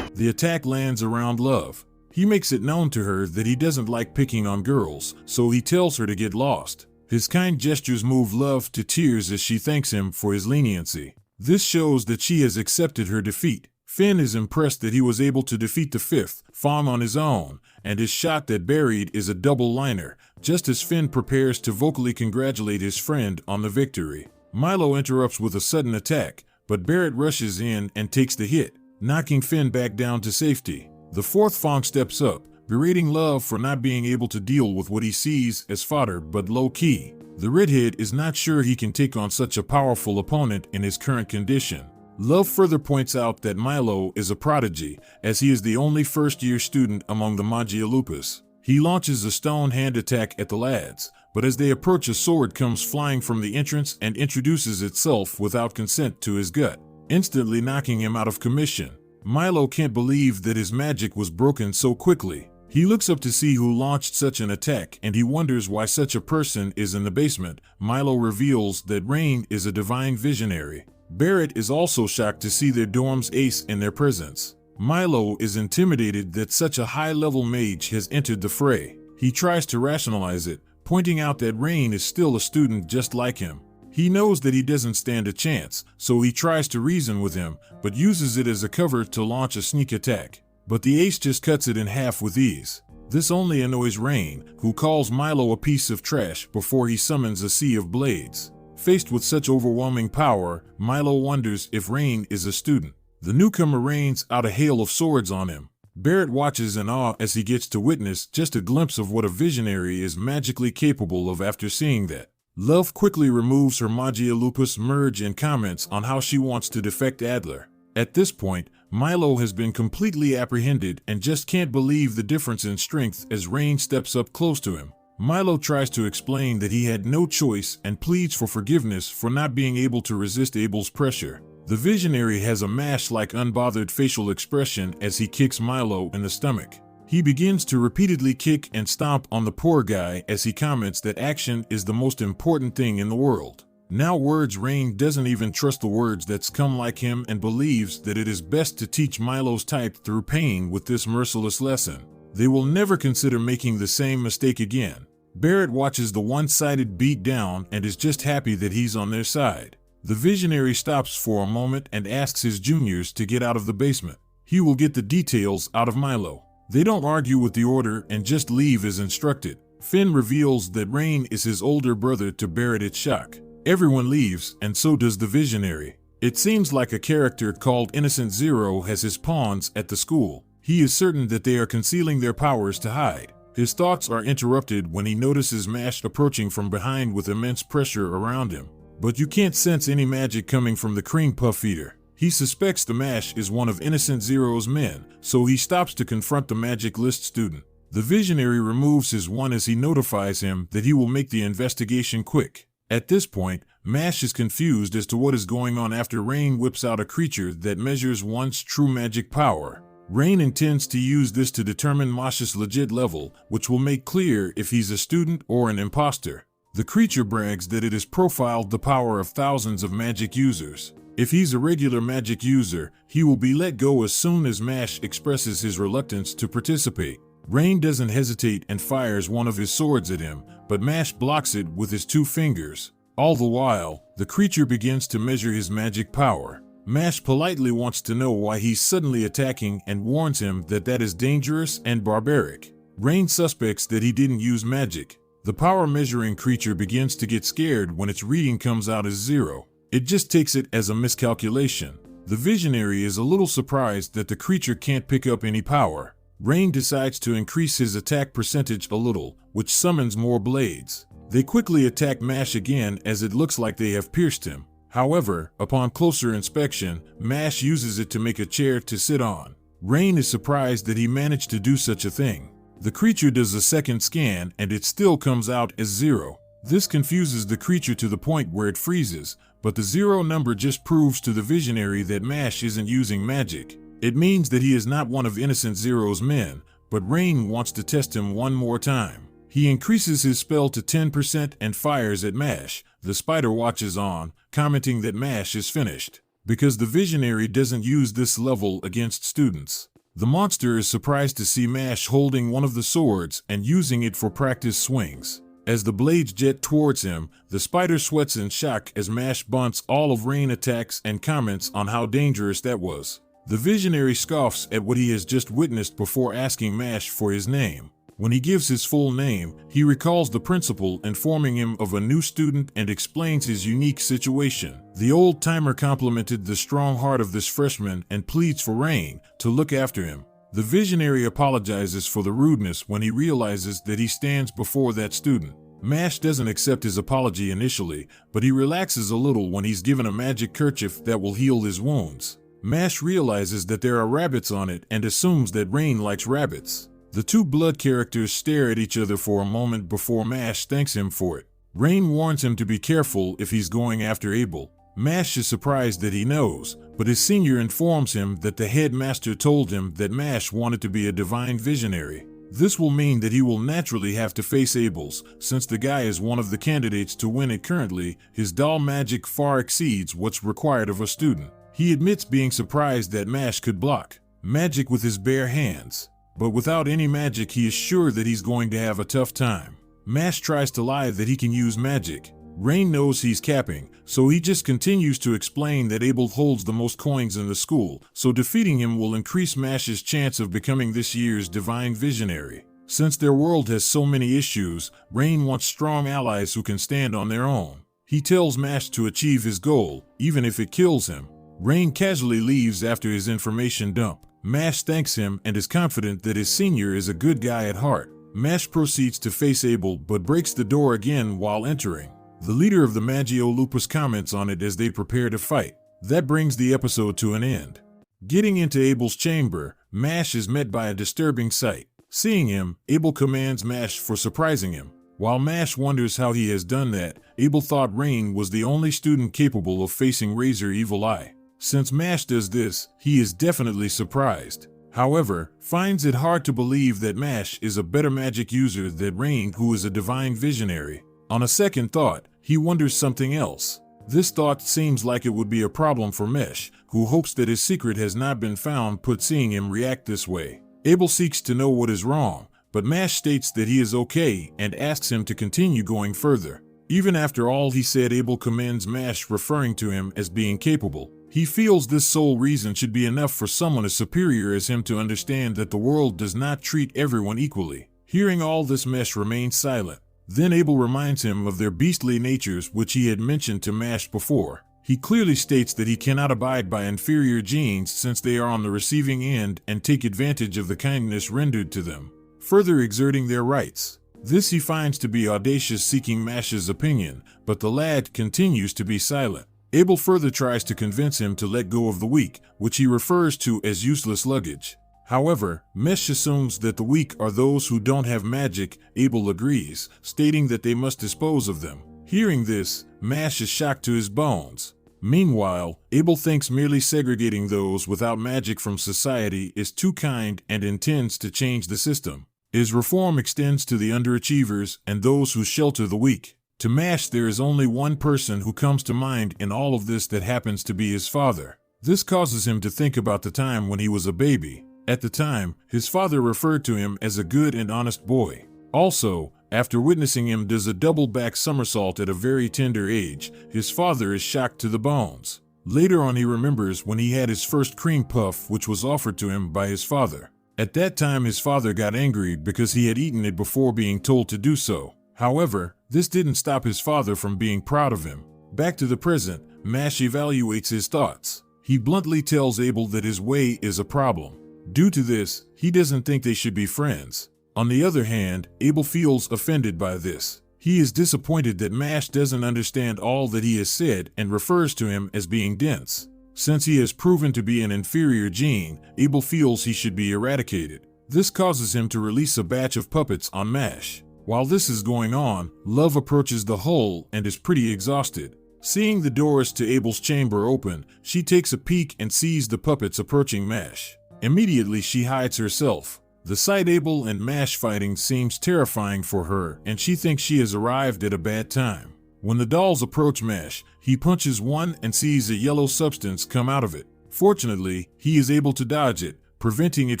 The attack lands around Love. He makes it known to her that he doesn't like picking on girls, so he tells her to get lost. His kind gestures move Love to tears as she thanks him for his leniency. This shows that she has accepted her defeat. Finn is impressed that he was able to defeat the fifth Fawn on his own, and his shot that buried is a double-liner, just as Finn prepares to vocally congratulate his friend on the victory. Milo interrupts with a sudden attack, but Barrett rushes in and takes the hit, knocking Finn back down to safety. The fourth Fawn steps up, berating Love for not being able to deal with what he sees as fodder but low-key. The redhead is not sure he can take on such a powerful opponent in his current condition. Love further points out that Milo is a prodigy, as he is the only first-year student among the Magia Lupus. He launches a stone hand attack at the lads, but as they approach, a sword comes flying from the entrance and introduces itself without consent to his gut, instantly knocking him out of commission. Milo can't believe that his magic was broken so quickly. He looks up to see who launched such an attack, and he wonders why such a person is in the basement. Milo reveals that Rain is a divine visionary. Barrett is also shocked to see their dorm's ace in their presence. Milo is intimidated that such a high-level mage has entered the fray. He tries to rationalize it, pointing out that Rain is still a student just like him. He knows that he doesn't stand a chance, so he tries to reason with him, but uses it as a cover to launch a sneak attack. But the ace just cuts it in half with ease. This only annoys Rain, who calls Milo a piece of trash before he summons a sea of blades. Faced with such overwhelming power, Milo wonders if Rain is a student. The newcomer rains out a hail of swords on him. Barrett watches in awe as he gets to witness just a glimpse of what a visionary is magically capable of after seeing that. Love quickly removes her Magia Lupus merge and comments on how she wants to defect Adler. At this point, Milo has been completely apprehended and just can't believe the difference in strength as Rain steps up close to him. Milo tries to explain that he had no choice and pleads for forgiveness for not being able to resist Abel's pressure. The visionary has a mash-like unbothered facial expression as he kicks Milo in the stomach. He begins to repeatedly kick and stomp on the poor guy as he comments that action is the most important thing in the world. Now Rain doesn't even trust the words that's come like him and believes that it is best to teach Milo's type through pain with this merciless lesson. They will never consider making the same mistake again. Barrett watches the one-sided beat down and is just happy that he's on their side. The visionary stops for a moment and asks his juniors to get out of the basement. He will get the details out of Milo. They don't argue with the order and just leave as instructed. Finn reveals that Rain is his older brother to Barrett's shock. Everyone leaves, and so does the visionary. It seems like a character called Innocent Zero has his pawns at the school. He is certain that they are concealing their powers to hide. His thoughts are interrupted when he notices Mash approaching from behind with immense pressure around him. But you can't sense any magic coming from the cream puff eater. He suspects the Mash is one of Innocent Zero's men, so he stops to confront the magic list student. The visionary removes his wand as he notifies him that he will make the investigation quick. At this point, Mash is confused as to what is going on after Rain whips out a creature that measures one's true magic power. Rain intends to use this to determine Mash's legit level, which will make clear if he's a student or an imposter. The creature brags that it has profiled the power of thousands of magic users. If he's a regular magic user, he will be let go as soon as Mash expresses his reluctance to participate. Rain doesn't hesitate and fires one of his swords at him, but Mash blocks it with his 2 fingers. All the while, the creature begins to measure his magic power. Mash politely wants to know why he's suddenly attacking and warns him that that is dangerous and barbaric. Rain suspects that he didn't use magic. The power measuring creature begins to get scared when its reading comes out as 0. It just takes it as a miscalculation. The visionary is a little surprised that the creature can't pick up any power. Rain decides to increase his attack percentage a little, which summons more blades. They quickly attack Mash again as it looks like they have pierced him. However, upon closer inspection, Mash uses it to make a chair to sit on. Rain is surprised that he managed to do such a thing. The creature does a second scan and it still comes out as 0. This confuses the creature to the point where it freezes, but the 0 number just proves to the visionary that Mash isn't using magic. It means that he is not one of Innocent Zero's men, but Rain wants to test him one more time. He increases his spell to 10% and fires at Mash. The spider watches on, commenting that Mash is finished, because the visionary doesn't use this level against students. The monster is surprised to see Mash holding one of the swords and using it for practice swings. As the blades jet towards him, the spider sweats in shock as Mash bunts all of Rain attacks and comments on how dangerous that was. The visionary scoffs at what he has just witnessed before asking Mash for his name. When he gives his full name, he recalls the principal informing him of a new student and explains his unique situation. The old-timer complimented the strong heart of this freshman and pleads for Rain to look after him. The visionary apologizes for the rudeness when he realizes that he stands before that student. Mash doesn't accept his apology initially, but he relaxes a little when he's given a magic kerchief that will heal his wounds. Mash realizes that there are rabbits on it and assumes that Rain likes rabbits. The 2 blood characters stare at each other for a moment before Mash thanks him for it. Rain warns him to be careful if he's going after Abel. Mash is surprised that he knows, but his senior informs him that the headmaster told him that Mash wanted to be a divine visionary. This will mean that he will naturally have to face Abel's, since the guy is one of the candidates to win it currently. His doll magic far exceeds what's required of a student. He admits being surprised that Mash could block magic with his bare hands. But without any magic, he is sure that he's going to have a tough time. Mash tries to lie that he can use magic. Rain knows he's capping, so he just continues to explain that Abel holds the most coins in the school, so defeating him will increase Mash's chance of becoming this year's divine visionary. Since their world has so many issues, Rain wants strong allies who can stand on their own. He tells Mash to achieve his goal, even if it kills him. Rain casually leaves after his information dump. Mash thanks him and is confident that his senior is a good guy at heart. Mash proceeds to face Abel but breaks the door again while entering. The leader of the Magio Lupus comments on it as they prepare to fight. That brings the episode to an end. Getting into Abel's chamber, Mash is met by a disturbing sight. Seeing him, Abel commends Mash for surprising him. While Mash wonders how he has done that, Abel thought Rain was the only student capable of facing Razor Evil Eye. Since Mash does this, he is definitely surprised. However, finds it hard to believe that Mash is a better magic user than Rain, who is a divine visionary. On a second thought, he wonders something else. This thought seems like it would be a problem for Mash, who hopes that his secret has not been found, seeing him react this way. Abel seeks to know what is wrong, but Mash states that he is okay and asks him to continue going further. Even after all he said, Abel commends Mash, referring to him as being capable. He feels this sole reason should be enough for someone as superior as him to understand that the world does not treat everyone equally. Hearing all this, Mash remains silent. Then Abel reminds him of their beastly natures, which he had mentioned to Mash before. He clearly states that he cannot abide by inferior genes since they are on the receiving end and take advantage of the kindness rendered to them, further exerting their rights. This he finds to be audacious, seeking Mash's opinion, but the lad continues to be silent. Abel further tries to convince him to let go of the weak, which he refers to as useless luggage. However, Mash assumes that the weak are those who don't have magic. Abel agrees, stating that they must dispose of them. Hearing this, Mash is shocked to his bones. Meanwhile, Abel thinks merely segregating those without magic from society is too kind and intends to change the system. His reform extends to the underachievers and those who shelter the weak. To Mash, there is only one person who comes to mind in all of this, that happens to be his father. This causes him to think about the time when he was a baby. At the time, his father referred to him as a good and honest boy. Also, after witnessing him does a double-back somersault at a very tender age, his father is shocked to the bones. Later on, he remembers when he had his first cream puff, which was offered to him by his father. At that time, his father got angry because he had eaten it before being told to do so. However, this didn't stop his father from being proud of him. Back to the present, Mash evaluates his thoughts. He bluntly tells Abel that his way is a problem. Due to this, he doesn't think they should be friends. On the other hand, Abel feels offended by this. He is disappointed that Mash doesn't understand all that he has said and refers to him as being dense. Since he has proven to be an inferior gene, Abel feels he should be eradicated. This causes him to release a batch of puppets on Mash. While this is going on, Love approaches the hole and is pretty exhausted. Seeing the doors to Abel's chamber open, she takes a peek and sees the puppets approaching Mash. Immediately she hides herself. The sight Abel and Mash fighting seems terrifying for her, and she thinks she has arrived at a bad time. When the dolls approach Mash, he punches one and sees a yellow substance come out of it. Fortunately, he is able to dodge it, preventing it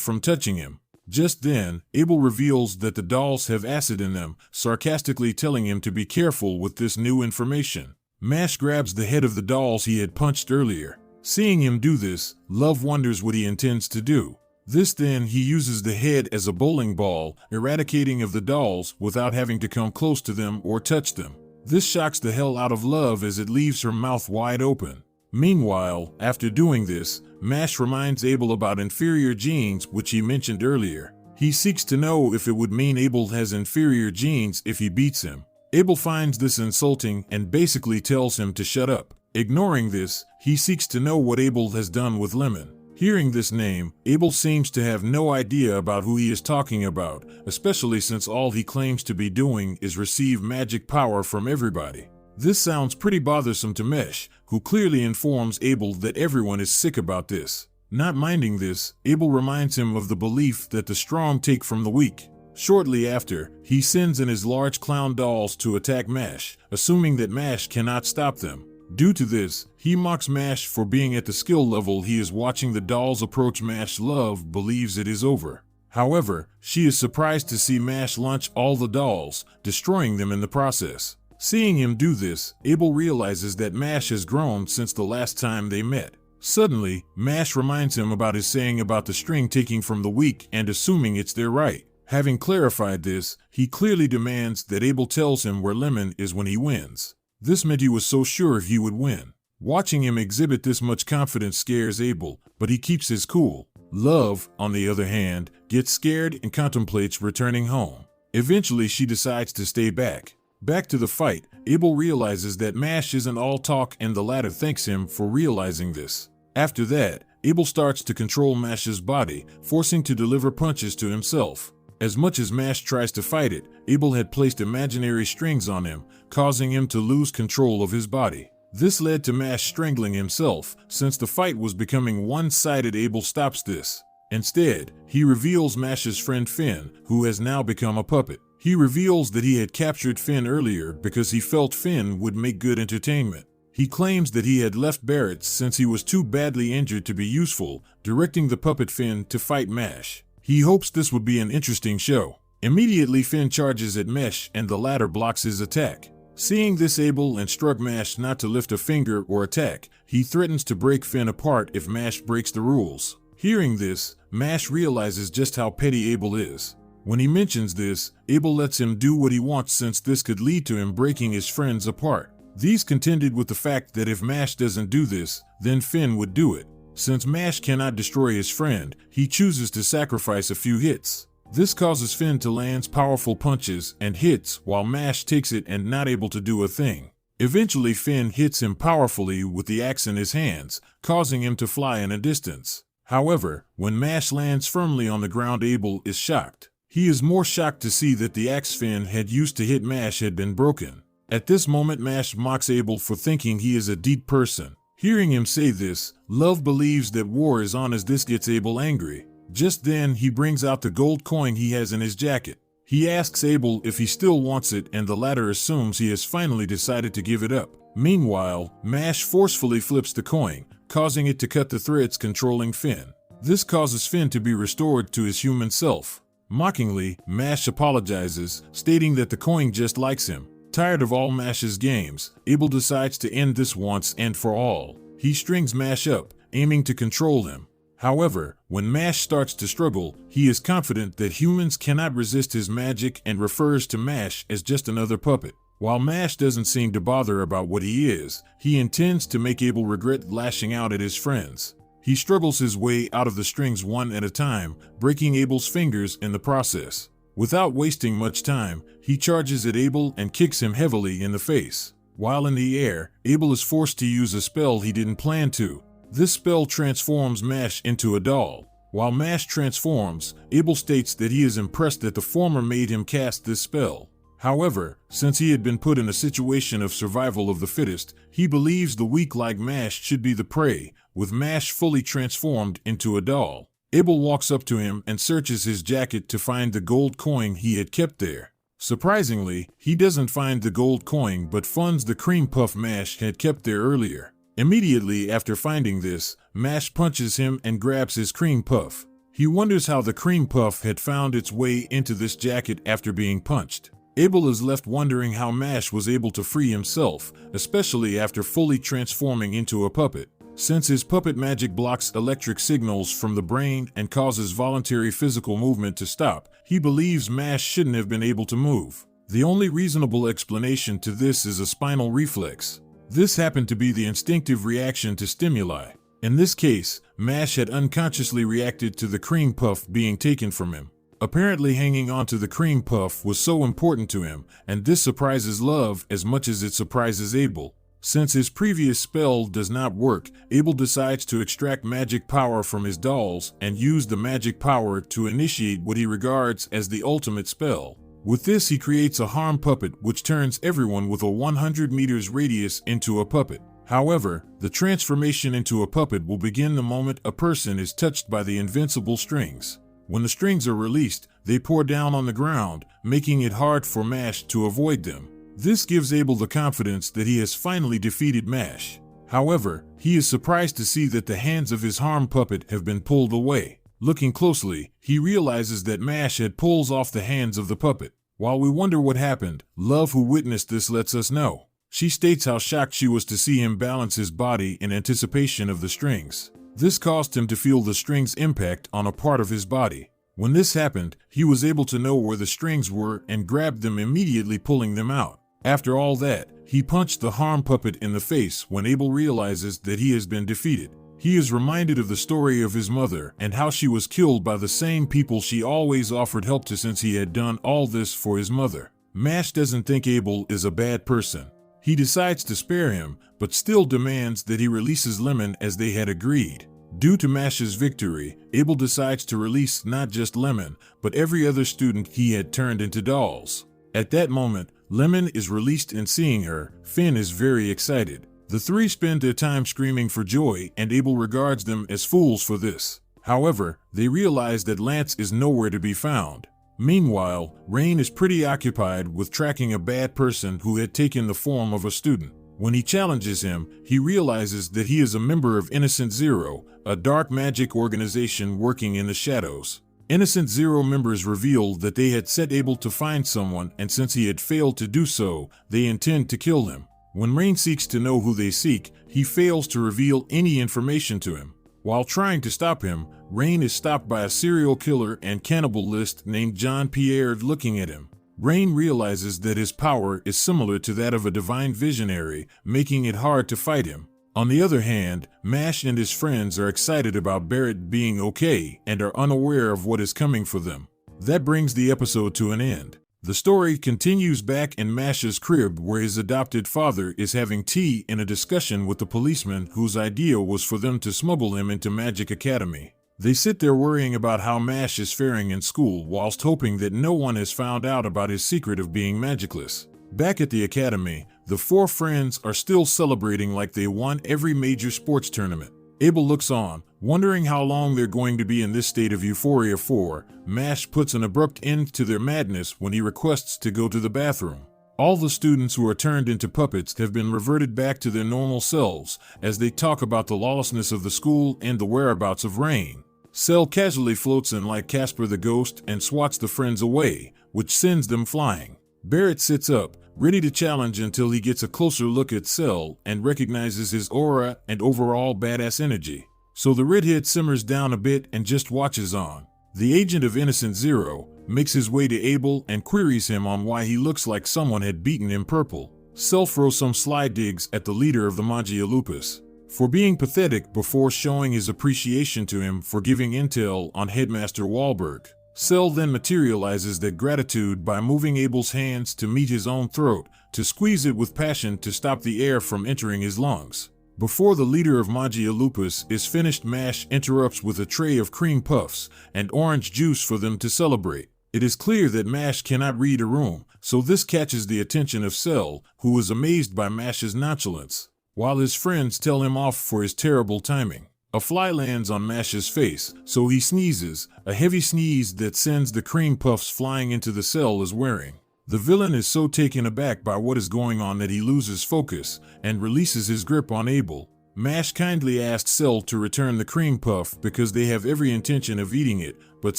from touching him. Just then, Abel reveals that the dolls have acid in them, sarcastically telling him to be careful with this new information. Mash grabs the head of the dolls he had punched earlier. Seeing him do this, Love wonders what he intends to do. Then he uses the head as a bowling ball, eradicating of the dolls without having to come close to them or touch them. This shocks the hell out of Love as it leaves her mouth wide open. Meanwhile, after doing this, Mash reminds Abel about inferior genes, which he mentioned earlier. He seeks to know if it would mean Abel has inferior genes if he beats him. Abel finds this insulting and basically tells him to shut up. Ignoring this, he seeks to know what Abel has done with Lemon. Hearing this name, Abel seems to have no idea about who he is talking about, especially since all he claims to be doing is receive magic power from everybody. This sounds pretty bothersome to Mash, who clearly informs Abel that everyone is sick about this. Not minding this, Abel reminds him of the belief that the strong take from the weak. Shortly after, he sends in his large clown dolls to attack Mash, assuming that Mash cannot stop them. Due to this, he mocks Mash for being at the skill level he is. Watching the dolls approach Mash, Love believes it is over. However, she is surprised to see Mash launch all the dolls, destroying them in the process. Seeing him do this, Abel realizes that Mash has grown since the last time they met. Suddenly, Mash reminds him about his saying about the string taking from the weak and assuming it's their right. Having clarified this, he clearly demands that Abel tells him where Lemon is when he wins. This meant he was so sure he would win. Watching him exhibit this much confidence scares Abel, but he keeps his cool. Love, on the other hand, gets scared and contemplates returning home. Eventually, she decides to stay back. Back to the fight, Abel realizes that Mash isn't all talk and the latter thanks him for realizing this. After that, Abel starts to control Mash's body, forcing to deliver punches to himself. As much as Mash tries to fight it, Abel had placed imaginary strings on him, causing him to lose control of his body. This led to Mash strangling himself. Since the fight was becoming one-sided, Abel stops this. Instead, he reveals Mash's friend Finn, who has now become a puppet. He reveals that he had captured Finn earlier because he felt Finn would make good entertainment. He claims that he had left Barrett's since he was too badly injured to be useful, directing the puppet Finn to fight Mash. He hopes this would be an interesting show. Immediately, Finn charges at Mash and the latter blocks his attack. Seeing this, Abel instructs Mash not to lift a finger or attack. He threatens to break Finn apart if Mash breaks the rules. Hearing this, Mash realizes just how petty Abel is. When he mentions this, Abel lets him do what he wants since this could lead to him breaking his friends apart. These contended with the fact that if Mash doesn't do this, then Finn would do it. Since Mash cannot destroy his friend, he chooses to sacrifice a few hits. This causes Finn to land powerful punches and hits while Mash takes it and not able to do a thing. Eventually, Finn hits him powerfully with the axe in his hands, causing him to fly in a distance. However, when Mash lands firmly on the ground, Abel is shocked. He is more shocked to see that the axe Finn had used to hit Mash had been broken. At this moment, Mash mocks Abel for thinking he is a deep person. Hearing him say this, Love believes that war is on as this gets Abel angry. Just then, he brings out the gold coin he has in his jacket. He asks Abel if he still wants it, and the latter assumes he has finally decided to give it up. Meanwhile, Mash forcefully flips the coin, causing it to cut the threads controlling Finn. This causes Finn to be restored to his human self. Mockingly, Mash apologizes, stating that the coin just likes him. Tired of all Mash's games, Abel decides to end this once and for all. He strings Mash up, aiming to control him. However, when Mash starts to struggle, he is confident that humans cannot resist his magic and refers to Mash as just another puppet. While Mash doesn't seem to bother about what he is, he intends to make Abel regret lashing out at his friends. He struggles his way out of the strings one at a time, breaking Abel's fingers in the process. Without wasting much time, he charges at Abel and kicks him heavily in the face. While in the air, Abel is forced to use a spell he didn't plan to. This spell transforms Mash into a doll. While Mash transforms, Abel states that he is impressed that the former made him cast this spell. However, since he had been put in a situation of survival of the fittest, he believes the weak like Mash should be the prey, with Mash fully transformed into a doll. Abel walks up to him and searches his jacket to find the gold coin he had kept there. Surprisingly, he doesn't find the gold coin but finds the cream puff Mash had kept there earlier. Immediately after finding this, Mash punches him and grabs his cream puff. He wonders how the cream puff had found its way into this jacket after being punched. Abel is left wondering how Mash was able to free himself, especially after fully transforming into a puppet. Since his puppet magic blocks electric signals from the brain and causes voluntary physical movement to stop, he believes Mash shouldn't have been able to move. The only reasonable explanation to this is a spinal reflex. This happened to be the instinctive reaction to stimuli. In this case, Mash had unconsciously reacted to the cream puff being taken from him. Apparently, hanging onto the cream puff was so important to him, and this surprises Love as much as it surprises Abel. Since his previous spell does not work, Abel decides to extract magic power from his dolls and use the magic power to initiate what he regards as the ultimate spell. With this, he creates a harm puppet which turns everyone with a 100 meters radius into a puppet. However, the transformation into a puppet will begin the moment a person is touched by the invincible strings. When the strings are released, they pour down on the ground, making it hard for Mash to avoid them. This gives Abel the confidence that he has finally defeated Mash. However, he is surprised to see that the hands of his harm puppet have been pulled away. Looking closely, he realizes that Mash had pulls off the hands of the puppet. While we wonder what happened, Love, who witnessed this, lets us know. She states how shocked she was to see him balance his body in anticipation of the strings. This caused him to feel the strings' impact on a part of his body. When this happened, he was able to know where the strings were and grabbed them, immediately pulling them out. After all that, he punched the harm puppet in the face when Abel realizes that he has been defeated. He is reminded of the story of his mother and how she was killed by the same people she always offered help to, since he had done all this for his mother. Mash doesn't think Abel is a bad person. He decides to spare him, but still demands that he releases Lemon as they had agreed. Due to Mash's victory, Abel decides to release not just Lemon, but every other student he had turned into dolls. At that moment, Lemon is released, and seeing her, Finn is very excited. The three spend their time screaming for joy, and Abel regards them as fools for this. However, they realize that Lance is nowhere to be found. Meanwhile, Rain is pretty occupied with tracking a bad person who had taken the form of a student. When he challenges him, he realizes that he is a member of Innocent Zero, a dark magic organization working in the shadows. Innocent Zero members reveal that they had set Abel to find someone, and since he had failed to do so, they intend to kill him. When Rain seeks to know who they seek, he fails to reveal any information to him. While trying to stop him, Rain is stopped by a serial killer and cannibalist named John Pierre looking at him. Rain realizes that his power is similar to that of a divine visionary, making it hard to fight him. On the other hand, Mash and his friends are excited about Barrett being okay and are unaware of what is coming for them. That brings the episode to an end. The story continues back in Mash's crib, where his adopted father is having tea in a discussion with the policeman whose idea was for them to smuggle him into Magic Academy. They sit there worrying about how Mash is faring in school, whilst hoping that no one has found out about his secret of being magicless. Back at the academy, the four friends are still celebrating like they won every major sports tournament. Abel looks on, wondering how long they're going to be in this state of euphoria for. Mash puts an abrupt end to their madness when he requests to go to the bathroom. All the students who are turned into puppets have been reverted back to their normal selves as they talk about the lawlessness of the school and the whereabouts of Rain. Cell casually floats in like Casper the Ghost and swats the friends away, which sends them flying. Barrett sits up, ready to challenge, until he gets a closer look at Cell and recognizes his aura and overall badass energy. So the redhead simmers down a bit and just watches on. The agent of Innocent Zero makes his way to Abel and queries him on why he looks like someone had beaten him purple. Cell throws some sly digs at the leader of the Magia Lupus for being pathetic before showing his appreciation to him for giving intel on Headmaster Wahlberg. Cell then materializes that gratitude by moving Abel's hands to meet his own throat, to squeeze it with passion to stop the air from entering his lungs. Before the leader of Magia Lupus is finished, Mash interrupts with a tray of cream puffs and orange juice for them to celebrate. It is clear that Mash cannot read a room, so this catches the attention of Cell, who is amazed by Mash's nonchalance. While his friends tell him off for his terrible timing, a fly lands on Mash's face, so he sneezes, a heavy sneeze that sends the cream puffs flying into the Cell is wearing. The villain is so taken aback by what is going on that he loses focus and releases his grip on Abel. Mash kindly asks Cell to return the cream puff because they have every intention of eating it, but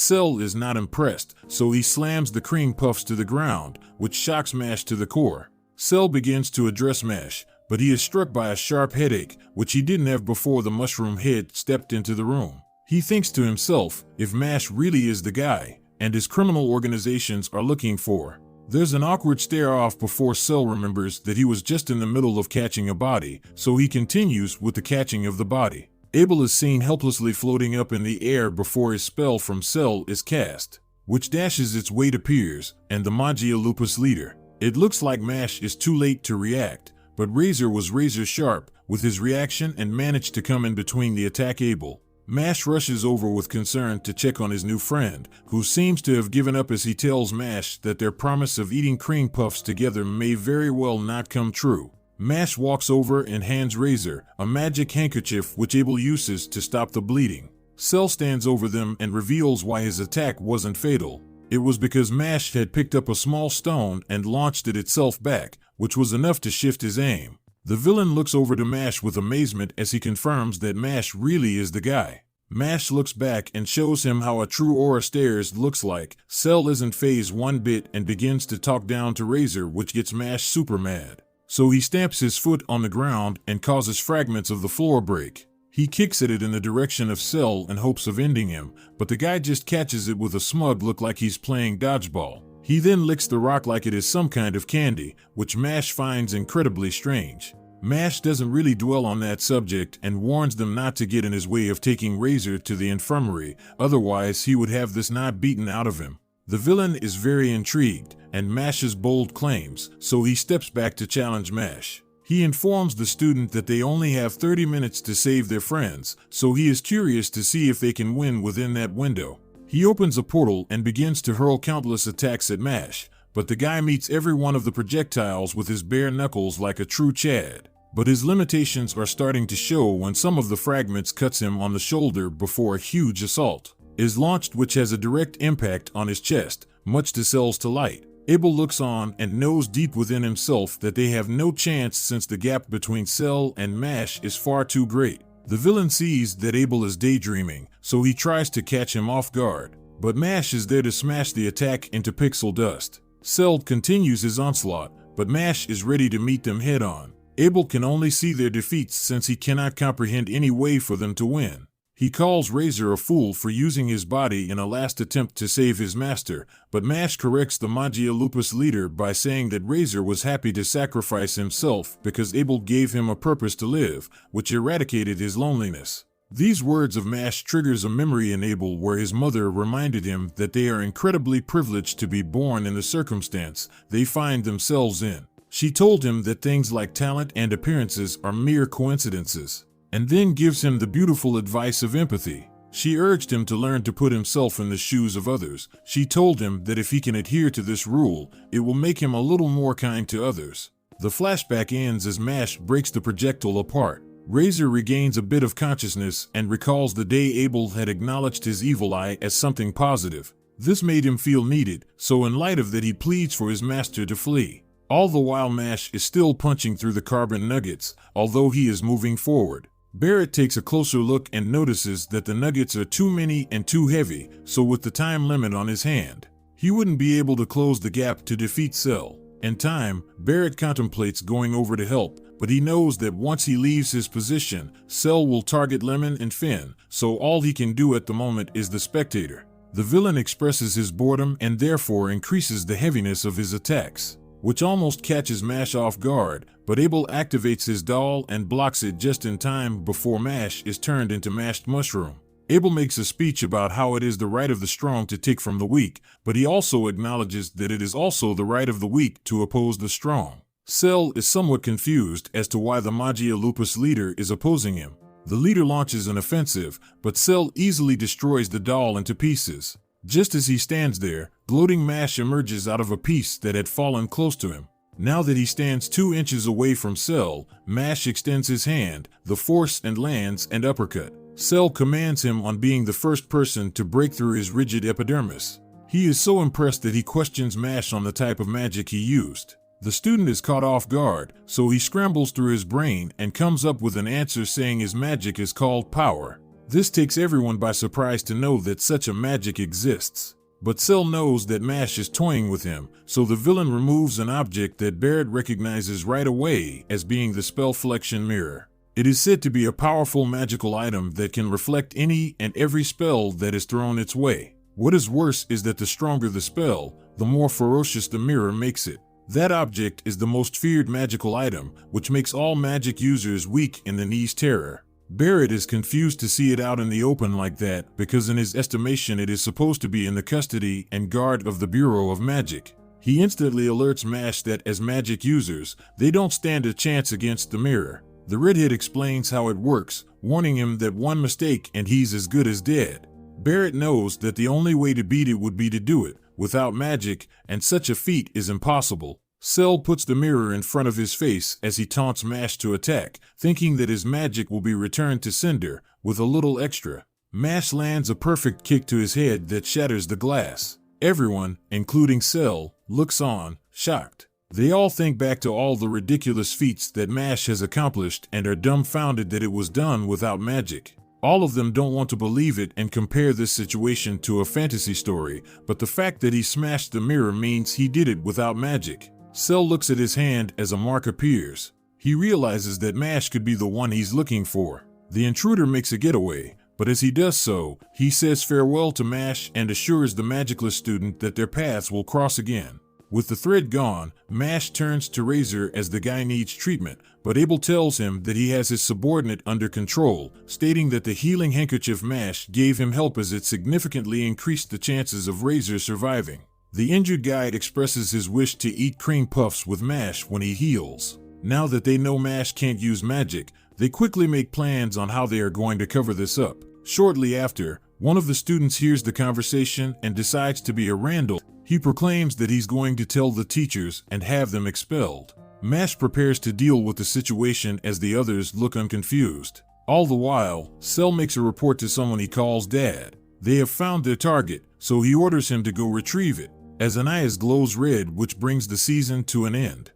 Cell is not impressed, so he slams the cream puffs to the ground, which shocks Mash to the core. Cell begins to address Mash, but he is struck by a sharp headache, which he didn't have before the mushroom head stepped into the room. He thinks to himself, if Mash really is the guy, and his criminal organizations are looking for. There's an awkward stare-off before Cell remembers that he was just in the middle of catching a body, so he continues with the catching of the body. Abel is seen helplessly floating up in the air before his spell from Cell is cast, which dashes its way to Piers and the Magia Lupus leader. It looks like Mash is too late to react, but Razor was razor sharp with his reaction and managed to come in between the attack Abel. Mash rushes over with concern to check on his new friend, who seems to have given up as he tells Mash that their promise of eating cream puffs together may very well not come true. Mash walks over and hands Razor a magic handkerchief which Abel uses to stop the bleeding. Cell stands over them and reveals why his attack wasn't fatal. It was because Mash had picked up a small stone and launched it itself back, which was enough to shift his aim. The villain looks over to Mash with amazement as he confirms that Mash really is the guy. Mash looks back and shows him how a true aura stares looks like. Cell isn't phased one bit and begins to talk down to Razor, which gets Mash super mad. So he stamps his foot on the ground and causes fragments of the floor break. He kicks at it in the direction of Cell in hopes of ending him, but the guy just catches it with a smug look like he's playing dodgeball. He then licks the rock like it is some kind of candy, which Mash finds incredibly strange. Mash doesn't really dwell on that subject and warns them not to get in his way of taking Razor to the infirmary, otherwise he would have this knot beaten out of him. The villain is very intrigued, and Mash's bold claims, so he steps back to challenge Mash. He informs the student that they only have 30 minutes to save their friends, so he is curious to see if they can win within that window. He opens a portal and begins to hurl countless attacks at Mash, but the guy meets every one of the projectiles with his bare knuckles like a true Chad. But his limitations are starting to show when some of the fragments cuts him on the shoulder before a huge assault is launched, which has a direct impact on his chest, much to Cell's delight. Abel looks on and knows deep within himself that they have no chance since the gap between Cell and Mash is far too great. The villain sees that Abel is daydreaming, so he tries to catch him off guard, but Mash is there to smash the attack into pixel dust. Cell continues his onslaught, but Mash is ready to meet them head-on. Abel can only see their defeats since he cannot comprehend any way for them to win. He calls Razor a fool for using his body in a last attempt to save his master, but Mash corrects the Magia Lupus leader by saying that Razor was happy to sacrifice himself because Abel gave him a purpose to live, which eradicated his loneliness. These words of Mash triggers a memory in Abel where his mother reminded him that they are incredibly privileged to be born in the circumstance they find themselves in. She told him that things like talent and appearances are mere coincidences, and then gives him the beautiful advice of empathy. She urged him to learn to put himself in the shoes of others. She told him that if he can adhere to this rule, it will make him a little more kind to others. The flashback ends as Mash breaks the projectile apart. Razor regains a bit of consciousness and recalls the day Abel had acknowledged his evil eye as something positive. This made him feel needed, so in light of that he pleads for his master to flee. All the while Mash is still punching through the carbon nuggets, although he is moving forward. Barrett takes a closer look and notices that the nuggets are too many and too heavy, so with the time limit on his hand, he wouldn't be able to close the gap to defeat Cell. In time, Barrett contemplates going over to help, but he knows that once he leaves his position, Cell will target Lemon and Finn, so all he can do at the moment is the spectator. The villain expresses his boredom and therefore increases the heaviness of his attacks, which almost catches Mash off guard, but Abel activates his doll and blocks it just in time before Mash is turned into mashed mushroom. Abel makes a speech about how it is the right of the strong to take from the weak, but he also acknowledges that it is also the right of the weak to oppose the strong. Cell is somewhat confused as to why the Magia Lupus leader is opposing him. The leader launches an offensive, but Cell easily destroys the doll into pieces. Just as he stands there, gloating Mash emerges out of a piece that had fallen close to him. Now that he stands 2 inches away from Cell, Mash extends his hand, the force, and lands an uppercut. Cell commands him on being the first person to break through his rigid epidermis. He is so impressed that he questions Mash on the type of magic he used. The student is caught off guard, so he scrambles through his brain and comes up with an answer saying his magic is called power. This takes everyone by surprise to know that such a magic exists. But Cell knows that Mash is toying with him, so the villain removes an object that Barrett recognizes right away as being the spellflexion mirror. It is said to be a powerful magical item that can reflect any and every spell that is thrown its way. What is worse is that the stronger the spell, the more ferocious the mirror makes it. That object is the most feared magical item, which makes all magic users weak in the knee's terror. Barrett is confused to see it out in the open like that because in his estimation it is supposed to be in the custody and guard of the Bureau of Magic. He instantly alerts Mash that as magic users, they don't stand a chance against the mirror. The redhead explains how it works, warning him that one mistake and he's as good as dead. Barrett knows that the only way to beat it would be to do it without magic, and such a feat is impossible. Cell puts the mirror in front of his face as he taunts Mash to attack, thinking that his magic will be returned to Cinder with a little extra. Mash lands a perfect kick to his head that shatters the glass. Everyone, including Cell, looks on, shocked. They all think back to all the ridiculous feats that Mash has accomplished and are dumbfounded that it was done without magic. All of them don't want to believe it and compare this situation to a fantasy story, but the fact that he smashed the mirror means he did it without magic. Cell looks at his hand as a mark appears. He realizes that Mash could be the one he's looking for. The intruder makes a getaway, but as he does so, he says farewell to Mash and assures the magicless student that their paths will cross again. With the thread gone, Mash turns to Razor as the guy needs treatment, but Abel tells him that he has his subordinate under control, stating that the healing handkerchief Mash gave him help as it significantly increased the chances of Razor surviving. The injured guide expresses his wish to eat cream puffs with Mash when he heals. Now that they know Mash can't use magic, they quickly make plans on how they are going to cover this up. Shortly after, one of the students hears the conversation and decides to be a Randall. He proclaims that he's going to tell the teachers and have them expelled. Mash prepares to deal with the situation as the others look unconfused. All the while, Cell makes a report to someone he calls Dad. They have found their target, so he orders him to go retrieve it, as Anias glows red, which brings the season to an end.